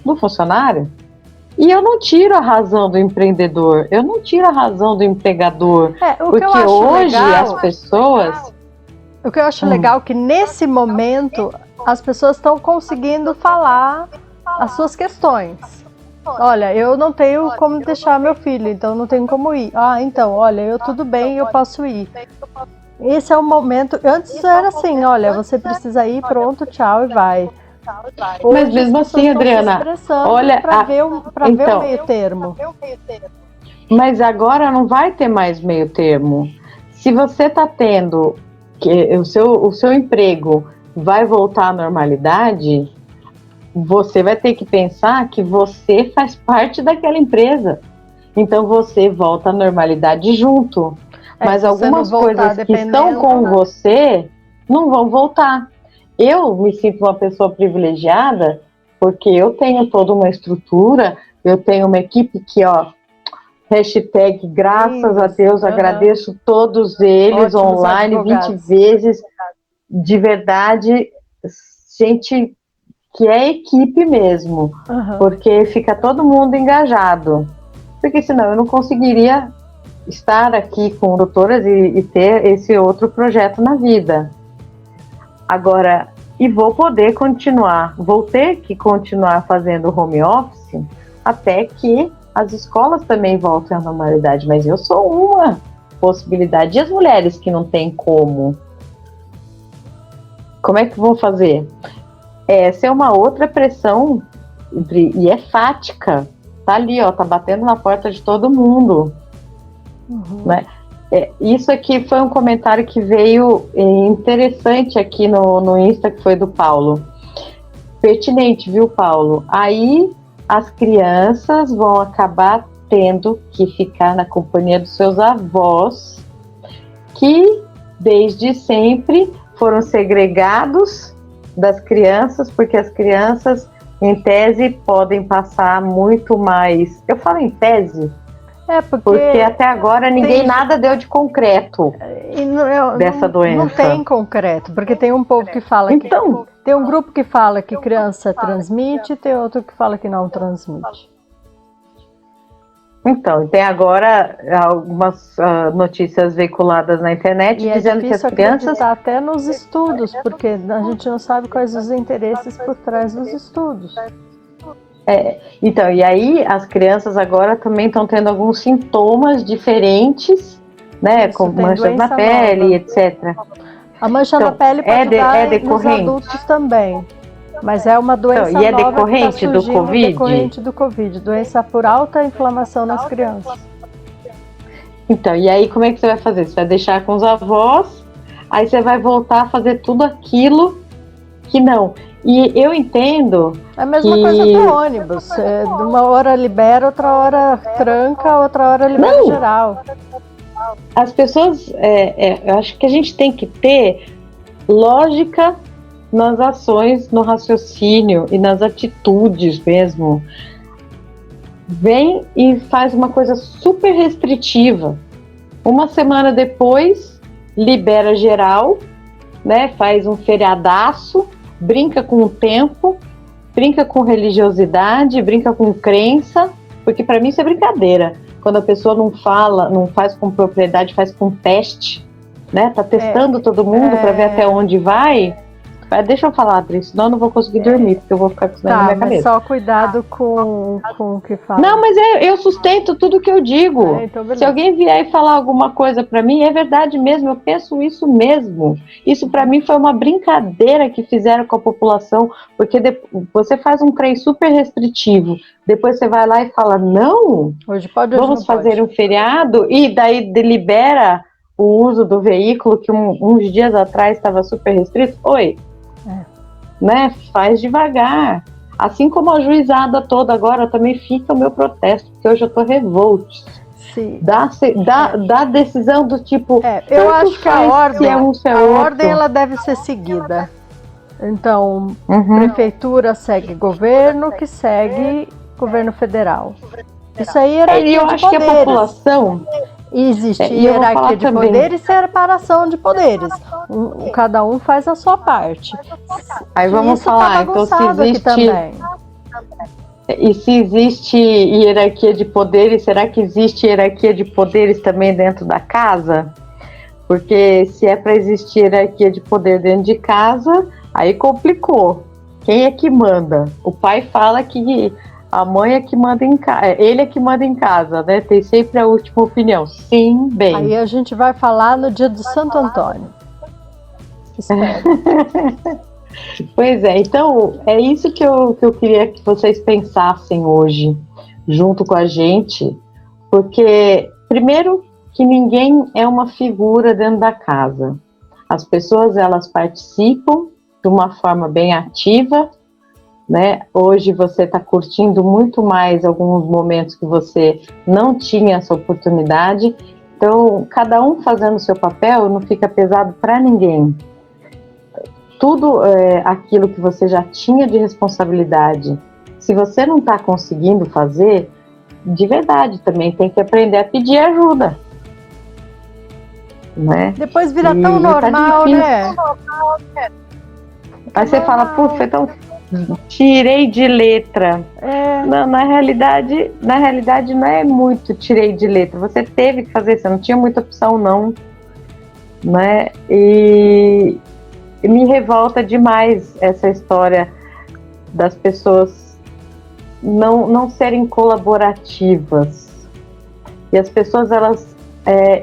do funcionário. E eu não tiro a razão do empreendedor, eu não tiro a razão do empregador, porque hoje as pessoas... O que eu acho legal é que nesse momento as pessoas estão conseguindo falar as suas questões. Olha, eu não tenho como deixar meu filho, então não tenho como ir. Então, olha, eu tudo bem, eu posso ir. Esse é o momento. Antes era assim, olha, você precisa ir, pronto, tchau e vai. Hoje, mas mesmo assim, Adriana, olha, para ver o meio termo. Mas agora não vai ter mais meio termo. Se você está tendo que o seu emprego vai voltar à normalidade, você vai ter que pensar que você faz parte daquela empresa. Então você volta à normalidade junto. Mas algumas coisas que estão com você não vão voltar. Eu me sinto uma pessoa privilegiada porque eu tenho toda uma estrutura, eu tenho uma equipe que, hashtag, graças a Deus, agradeço todos eles. Ótimos online, advogados. 20 vezes, de verdade, gente que é equipe mesmo, porque fica todo mundo engajado, porque senão eu não conseguiria estar aqui com doutoras e ter esse outro projeto na vida. Agora, e vou ter que continuar fazendo home office até que as escolas também voltem à normalidade, mas eu sou uma possibilidade. E as mulheres que não têm como é que vão fazer? Essa é uma outra pressão, e é fática, tá ali, tá batendo na porta de todo mundo. Né? Isso aqui foi um comentário que veio interessante aqui no Insta, que foi do Paulo. Pertinente, viu, Paulo? Aí as crianças vão acabar tendo que ficar na companhia dos seus avós, que desde sempre foram segregados das crianças, porque as crianças, em tese, podem passar muito mais. Eu falo em tese, porque até agora ninguém nada deu de concreto dessa doença. Não tem concreto, porque tem um povo que fala tem um grupo que fala que criança transmite, tem outro que fala que não transmite. Então, tem agora algumas notícias veiculadas na internet dizendo que as crianças... até nos estudos, porque a gente não sabe quais os interesses por trás dos estudos. Então, e aí as crianças agora também estão tendo alguns sintomas diferentes, né, como manchas na pele, etc. A mancha na pele pode dar nos adultos também, mas é uma doença nova decorrente que está surgindo, decorrente do Covid, doença por alta inflamação nas crianças. Então, e aí como é que você vai fazer? Você vai deixar com os avós, aí você vai voltar a fazer tudo aquilo que não... E eu entendo. É a mesma coisa do ônibus. Uma hora libera, outra hora tranca, outra hora libera geral. As pessoas. Eu acho que a gente tem que ter lógica nas ações, no raciocínio e nas atitudes mesmo. Vem e faz uma coisa super restritiva. Uma semana depois, libera geral, né? Faz um feriadaço. brinca com o tempo, brinca com religiosidade, brinca com crença, porque para mim isso é brincadeira. Quando a pessoa não fala, não faz com propriedade, faz com teste, né? Tá testando todo mundo para ver até onde vai. Deixa eu falar, Adri, senão eu não vou conseguir dormir, porque eu vou ficar com isso na minha cabeça. Só cuidado com o que fala. Não, mas eu sustento tudo que eu digo. Então se alguém vier e falar alguma coisa para mim, é verdade mesmo, eu penso isso mesmo. Isso para mim foi uma brincadeira que fizeram com a população, porque você faz um trem super restritivo, depois você vai lá e fala, não, hoje vamos fazer um feriado, e daí delibera o uso do veículo que uns dias atrás estava super restrito. Oi, né? Faz devagar. Assim como a juizada toda agora, também fica o meu protesto, porque hoje eu tô revolte. Sim. Da decisão do tipo... eu acho que a ordem ela deve ser seguida. Então, prefeitura segue governo, que segue governo federal. Isso aí era eu acho que a população... Existe hierarquia de poderes e separação de poderes. Cada um faz a sua parte. Aí vamos falar, então se existe... E se existe hierarquia de poderes, será que existe hierarquia de poderes também dentro da casa? Porque se é para existir hierarquia de poder dentro de casa, aí complicou. Quem é que manda? O pai fala que a mãe é que manda em casa, ele é que manda em casa, né? Tem sempre a última opinião. Sim, bem. Aí a gente vai falar no dia do Santo Antônio. Espero. Pois é, então é isso que eu queria que vocês pensassem hoje, junto com a gente, porque, primeiro, que ninguém é uma figura dentro da casa. As pessoas, elas participam de uma forma bem ativa, né? Hoje você está curtindo muito mais alguns momentos que você não tinha essa oportunidade. Então, cada um fazendo o seu papel não fica pesado para ninguém. Tudo aquilo que você já tinha de responsabilidade, se você não está conseguindo fazer, de verdade também tem que aprender a pedir ajuda. Né? Depois vira tão normal, né? Aí você fala, puxa, então tirei de letra. Não, na realidade não é muito tirei de letra. Você teve que fazer, você não tinha muita opção, não. Né? E me revolta demais essa história das pessoas não serem colaborativas. E as pessoas, elas...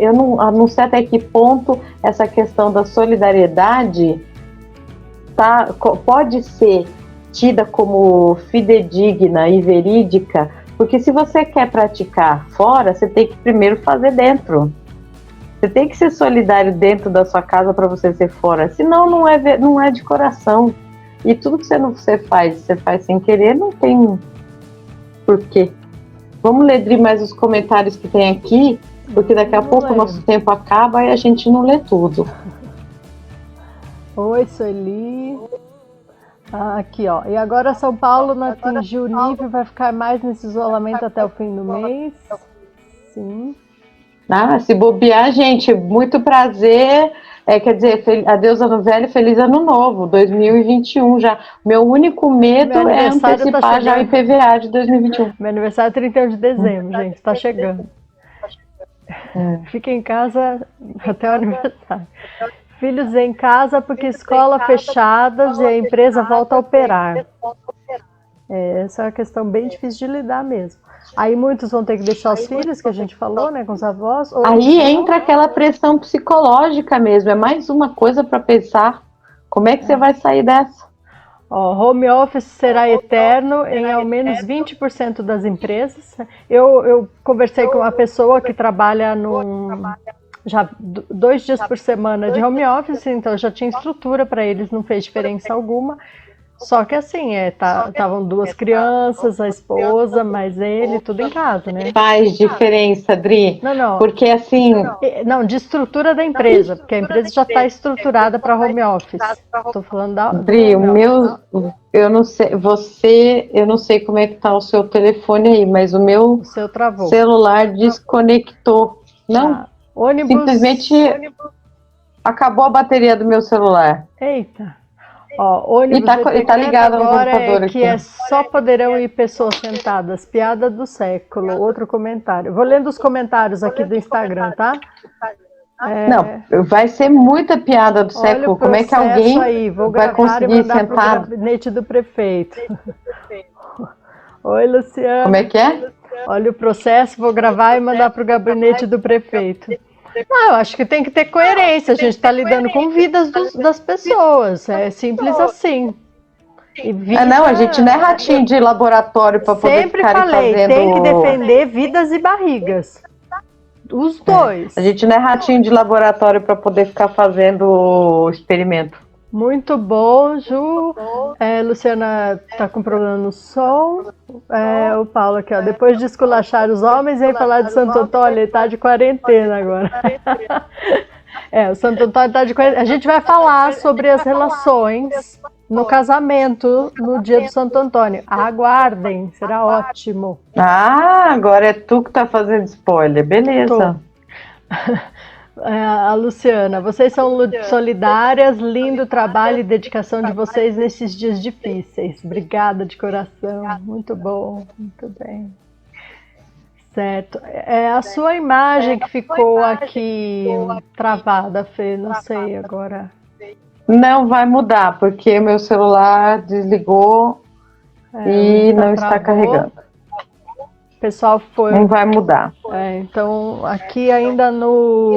eu não sei até que ponto essa questão da solidariedade pode ser tida como fidedigna e verídica, porque se você quer praticar fora, você tem que primeiro fazer dentro. Você tem que ser solidário dentro da sua casa para você ser fora, senão não é de coração. E tudo que você faz sem querer, não tem porquê. Vamos ler mais os comentários que tem aqui, porque daqui a pouco o nosso tempo acaba e a gente não lê tudo. Oi, Sueli. Aqui, ó. E agora São Paulo não atingiu o nível e vai ficar mais nesse isolamento até o fim do mês? Sim. Se bobear, gente, muito prazer. Quer dizer, adeus ano velho, feliz ano novo, 2021 já. Meu único medo é antecipar já o IPVA de 2021. Meu aniversário é 31 de dezembro, gente, tá chegando. Fica em casa até o aniversário. Filhos em casa porque escola fechadas e a empresa volta a operar. Essa é uma questão bem difícil de lidar mesmo. Aí muitos vão ter que deixar os filhos, que a gente falou, né, com os avós. Aí entra aquela pressão psicológica mesmo, é mais uma coisa para pensar. Como é que você vai sair dessa? Home office será eterno em ao menos 20% das empresas. Eu conversei com uma pessoa que trabalha já 2 dias por semana de home office, então já tinha estrutura para eles, não fez diferença alguma. Só que assim, estavam 2 crianças, a esposa, mais ele, tudo em casa, né? Faz diferença, Dri. Não. Porque assim... Não, de estrutura da empresa, porque a empresa já está estruturada para home office. Estou falando da... Dri, eu não sei, eu não sei como é que tá o seu telefone aí, mas o meu celular desconectou. Não, ônibus... simplesmente acabou a bateria do meu celular. Eita. Ó, ônibus E tá ligado no agora computador que aqui. é só poderão ir pessoas sentadas. Piada do século. Outro comentário. Vou lendo os comentários aqui do Instagram, tá? Não, vai ser muita piada do Olha século. o Como é que processo alguém aí. Vou vai gravar e conseguir mandar para o sentar? gabinete do prefeito. Oi, Luciana. Como é que é? Olha o processo, vou gravar e mandar para o gabinete do prefeito. Não, eu acho que tem que ter coerência. A gente está lidando com vidas das pessoas. É simples assim. E Não, a gente não é ratinho de laboratório para poder sempre ficar falei, fazendo. tem que defender vidas e barrigas. Os dois. A gente não é ratinho de laboratório para poder ficar fazendo experimento. Muito bom, Ju. Luciana tá com problema no som. O Paulo aqui, ó. Depois de esculachar os homens, vem falar de Santo Antônio. Ele tá de quarentena agora. O Santo Antônio tá de quarentena. A gente vai falar sobre as relações no casamento no dia do Santo Antônio. Aguardem, será ótimo. Agora é tu que tá fazendo spoiler. Beleza. A Luciana, vocês são solidárias, lindo trabalho e dedicação de vocês nesses dias difíceis. Obrigada de coração, muito bom, muito bem. Certo. A sua imagem que ficou aqui travada, Fê, não sei agora. Não vai mudar, porque meu celular desligou e não está carregando. O pessoal foi. Não vai mudar. Então, aqui ainda no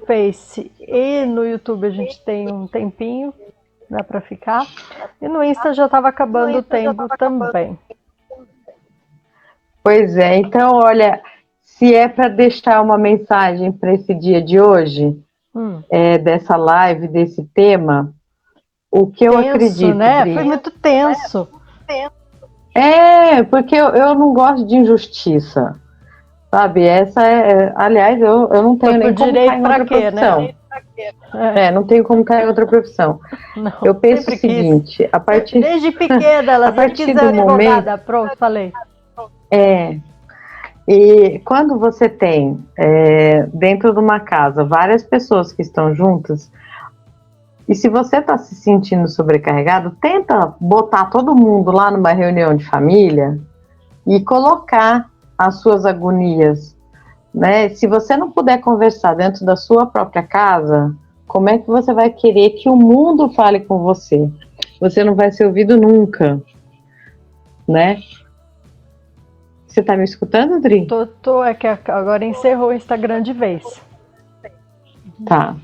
Face e no YouTube a gente tem um tempinho, dá para ficar. E no Insta já estava acabando o tempo também. Pois é, então olha, se é para deixar uma mensagem para esse dia de hoje, dessa live, desse tema, o que eu acredito, né? Bri, foi muito tenso. Porque eu não gosto de injustiça, sabe? Aliás, eu não tenho nem como cair em outra profissão. Né? Não tenho como cair em outra profissão. Não, eu penso o seguinte, desde pequena ela já quis ser advogada, pronto, falei. E quando você tem dentro de uma casa várias pessoas que estão juntas, e se você está se sentindo sobrecarregado, tenta botar todo mundo lá numa reunião de família e colocar as suas agonias, né? Se você não puder conversar dentro da sua própria casa, como é que você vai querer que o mundo fale com você? Você não vai ser ouvido nunca, né? Você tá me escutando, Dri? Tô, é que agora encerrou o Instagram de vez. Tá.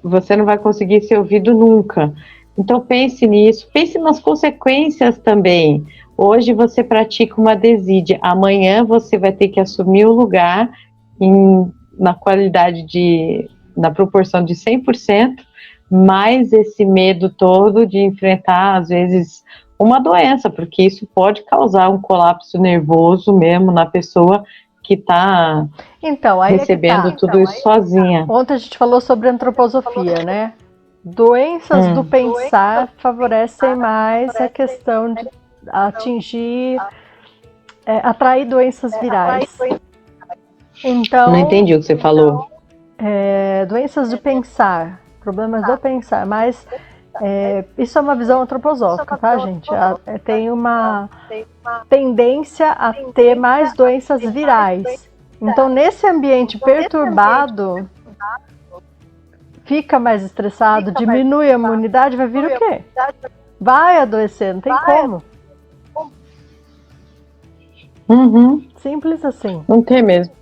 Você não vai conseguir ser ouvido nunca. Então pense nisso, pense nas consequências também. Hoje você pratica uma desídia, amanhã você vai ter que assumir o lugar na qualidade na proporção de 100%, mais esse medo todo de enfrentar, às vezes, uma doença, porque isso pode causar um colapso nervoso mesmo na pessoa que está recebendo tudo isso sozinha. Ontem a gente falou sobre antroposofia, né? Doenças do pensar favorecem mais a questão de atingir, atrair doenças virais. Então, não entendi o que você falou. Doenças do pensar, problemas do pensar, mas isso é uma visão antroposófica, tá, gente? Tem uma tendência a ter mais doenças virais. Então, nesse ambiente perturbado, fica mais estressado, diminui a imunidade, vai vir o quê? Vai adoecer, não tem como. Simples assim. Não tem mesmo.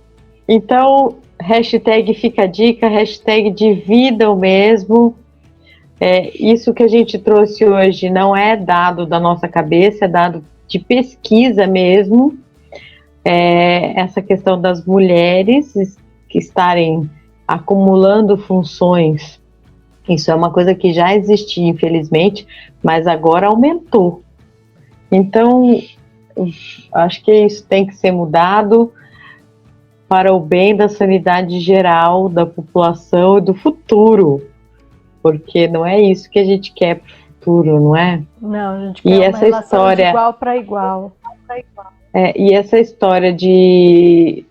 Então, hashtag fica a dica, hashtag dividam mesmo. Isso que a gente trouxe hoje não é dado da nossa cabeça, é dado de pesquisa mesmo. Essa questão das mulheres que estarem acumulando funções, isso é uma coisa que já existia, infelizmente, mas agora aumentou. Então, acho que isso tem que ser mudado para o bem da sanidade geral da população e do futuro, porque não é isso que a gente quer para o futuro, não é? Não, a gente quer uma relação de igual para igual. E essa história de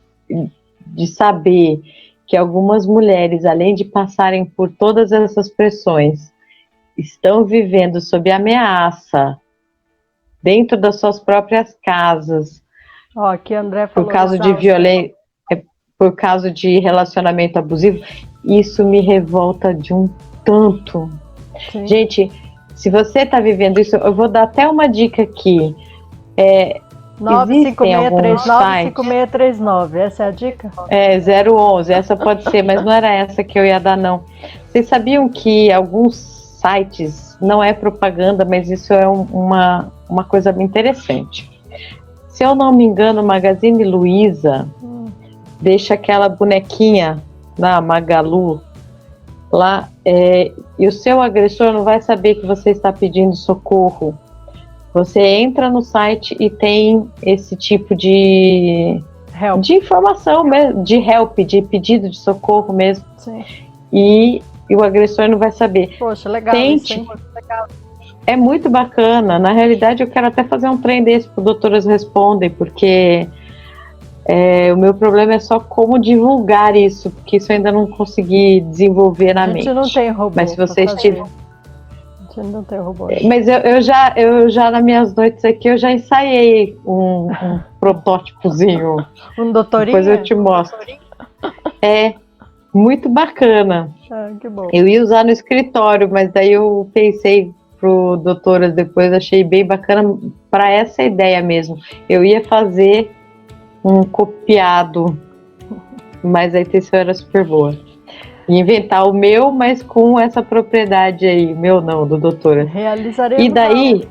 saber que algumas mulheres, além de passarem por todas essas pressões, estão vivendo sob ameaça dentro das suas próprias casas, Ó, aqui André falou por causa de violência, por causa de relacionamento abusivo, isso me revolta de um tanto. Sim. Gente, se você está vivendo isso, eu vou dar até uma dica aqui. 956395639, essa é a dica? 011, essa pode ser, mas não era essa que eu ia dar, não. Vocês sabiam que alguns sites, não é propaganda, mas isso é uma coisa interessante. Se eu não me engano, o Magazine Luiza deixa aquela bonequinha na Magalu lá, e o seu agressor não vai saber que você está pedindo socorro. Você entra no site e tem esse tipo de informação mesmo, de help, de pedido de socorro mesmo. Sim. E o agressor não vai saber. Poxa, legal isso, hein? É muito bacana. Na realidade, eu quero até fazer um trem desse pro Doutoras Respondem, porque o meu problema é só como divulgar isso, porque isso eu ainda não consegui desenvolver na mente. A gente não tem robô. Mas se vocês tiverem... A gente não tem robô. Mas eu já nas minhas noites aqui, eu já ensaiei um protótipozinho. Um doutorinho? Depois eu te mostro. É muito bacana. Ah, que bom. Eu ia usar no escritório, mas daí eu pensei pro Doutoras depois, achei bem bacana para essa ideia mesmo. Eu ia fazer um copiado, mas a intenção era super boa. Inventar o meu, mas com essa propriedade aí. Meu não, do Doutora. Realizaremos. E daí...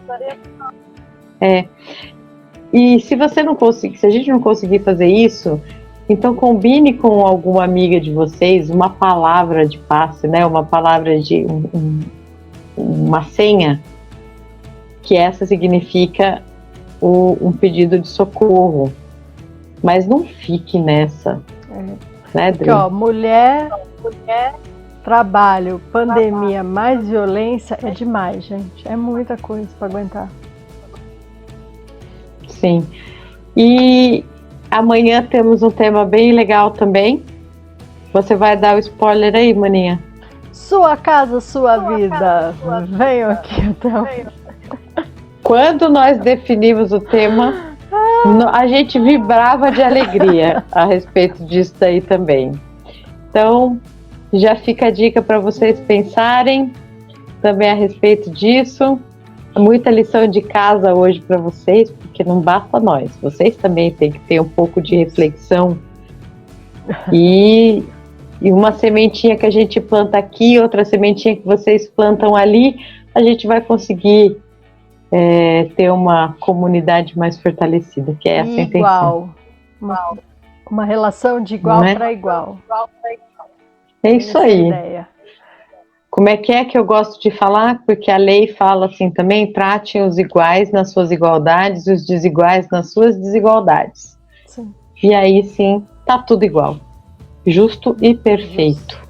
E se você não conseguir, se a gente não conseguir fazer isso, então combine com alguma amiga de vocês uma palavra de passe, né? Uma palavra de uma senha, que essa significa um pedido de socorro. Mas não fique nessa. Né, Dri? Porque, ó, mulher, trabalho, pandemia, mais violência é demais, gente. É muita coisa para aguentar. Sim. E amanhã temos um tema bem legal também. Você vai dar o spoiler aí, maninha? Sua casa, sua vida. Venham aqui até o... Quando nós definimos o tema, a gente vibrava de alegria a respeito disso daí também. Então, já fica a dica para vocês pensarem também a respeito disso. Muita lição de casa hoje para vocês, porque não basta nós. Vocês também têm que ter um pouco de reflexão. E uma sementinha que a gente planta aqui, outra sementinha que vocês plantam ali, a gente vai conseguir ter uma comunidade mais fortalecida, que é essa a intenção. Uma relação de igual para igual. É isso aí. Como é que eu gosto de falar? Porque a lei fala assim também, tratem os iguais nas suas igualdades e os desiguais nas suas desigualdades. Sim. E aí sim, tá tudo igual. Justo e perfeito.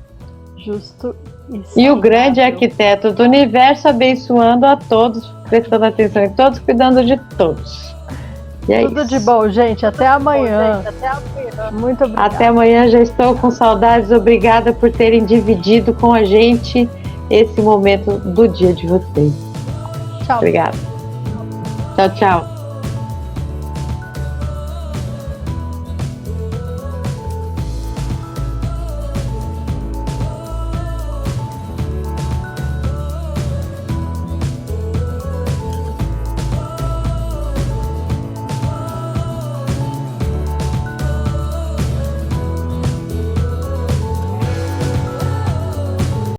Justo e saudável. E o grande arquiteto do universo abençoando a todos, prestando atenção em todos, cuidando de todos. E é tudo isso. de bom, gente. Até amanhã. Muito obrigada. Até amanhã, já estou com saudades. Obrigada por terem dividido com a gente esse momento do dia de vocês. Tchau. Obrigada. Tchau, tchau.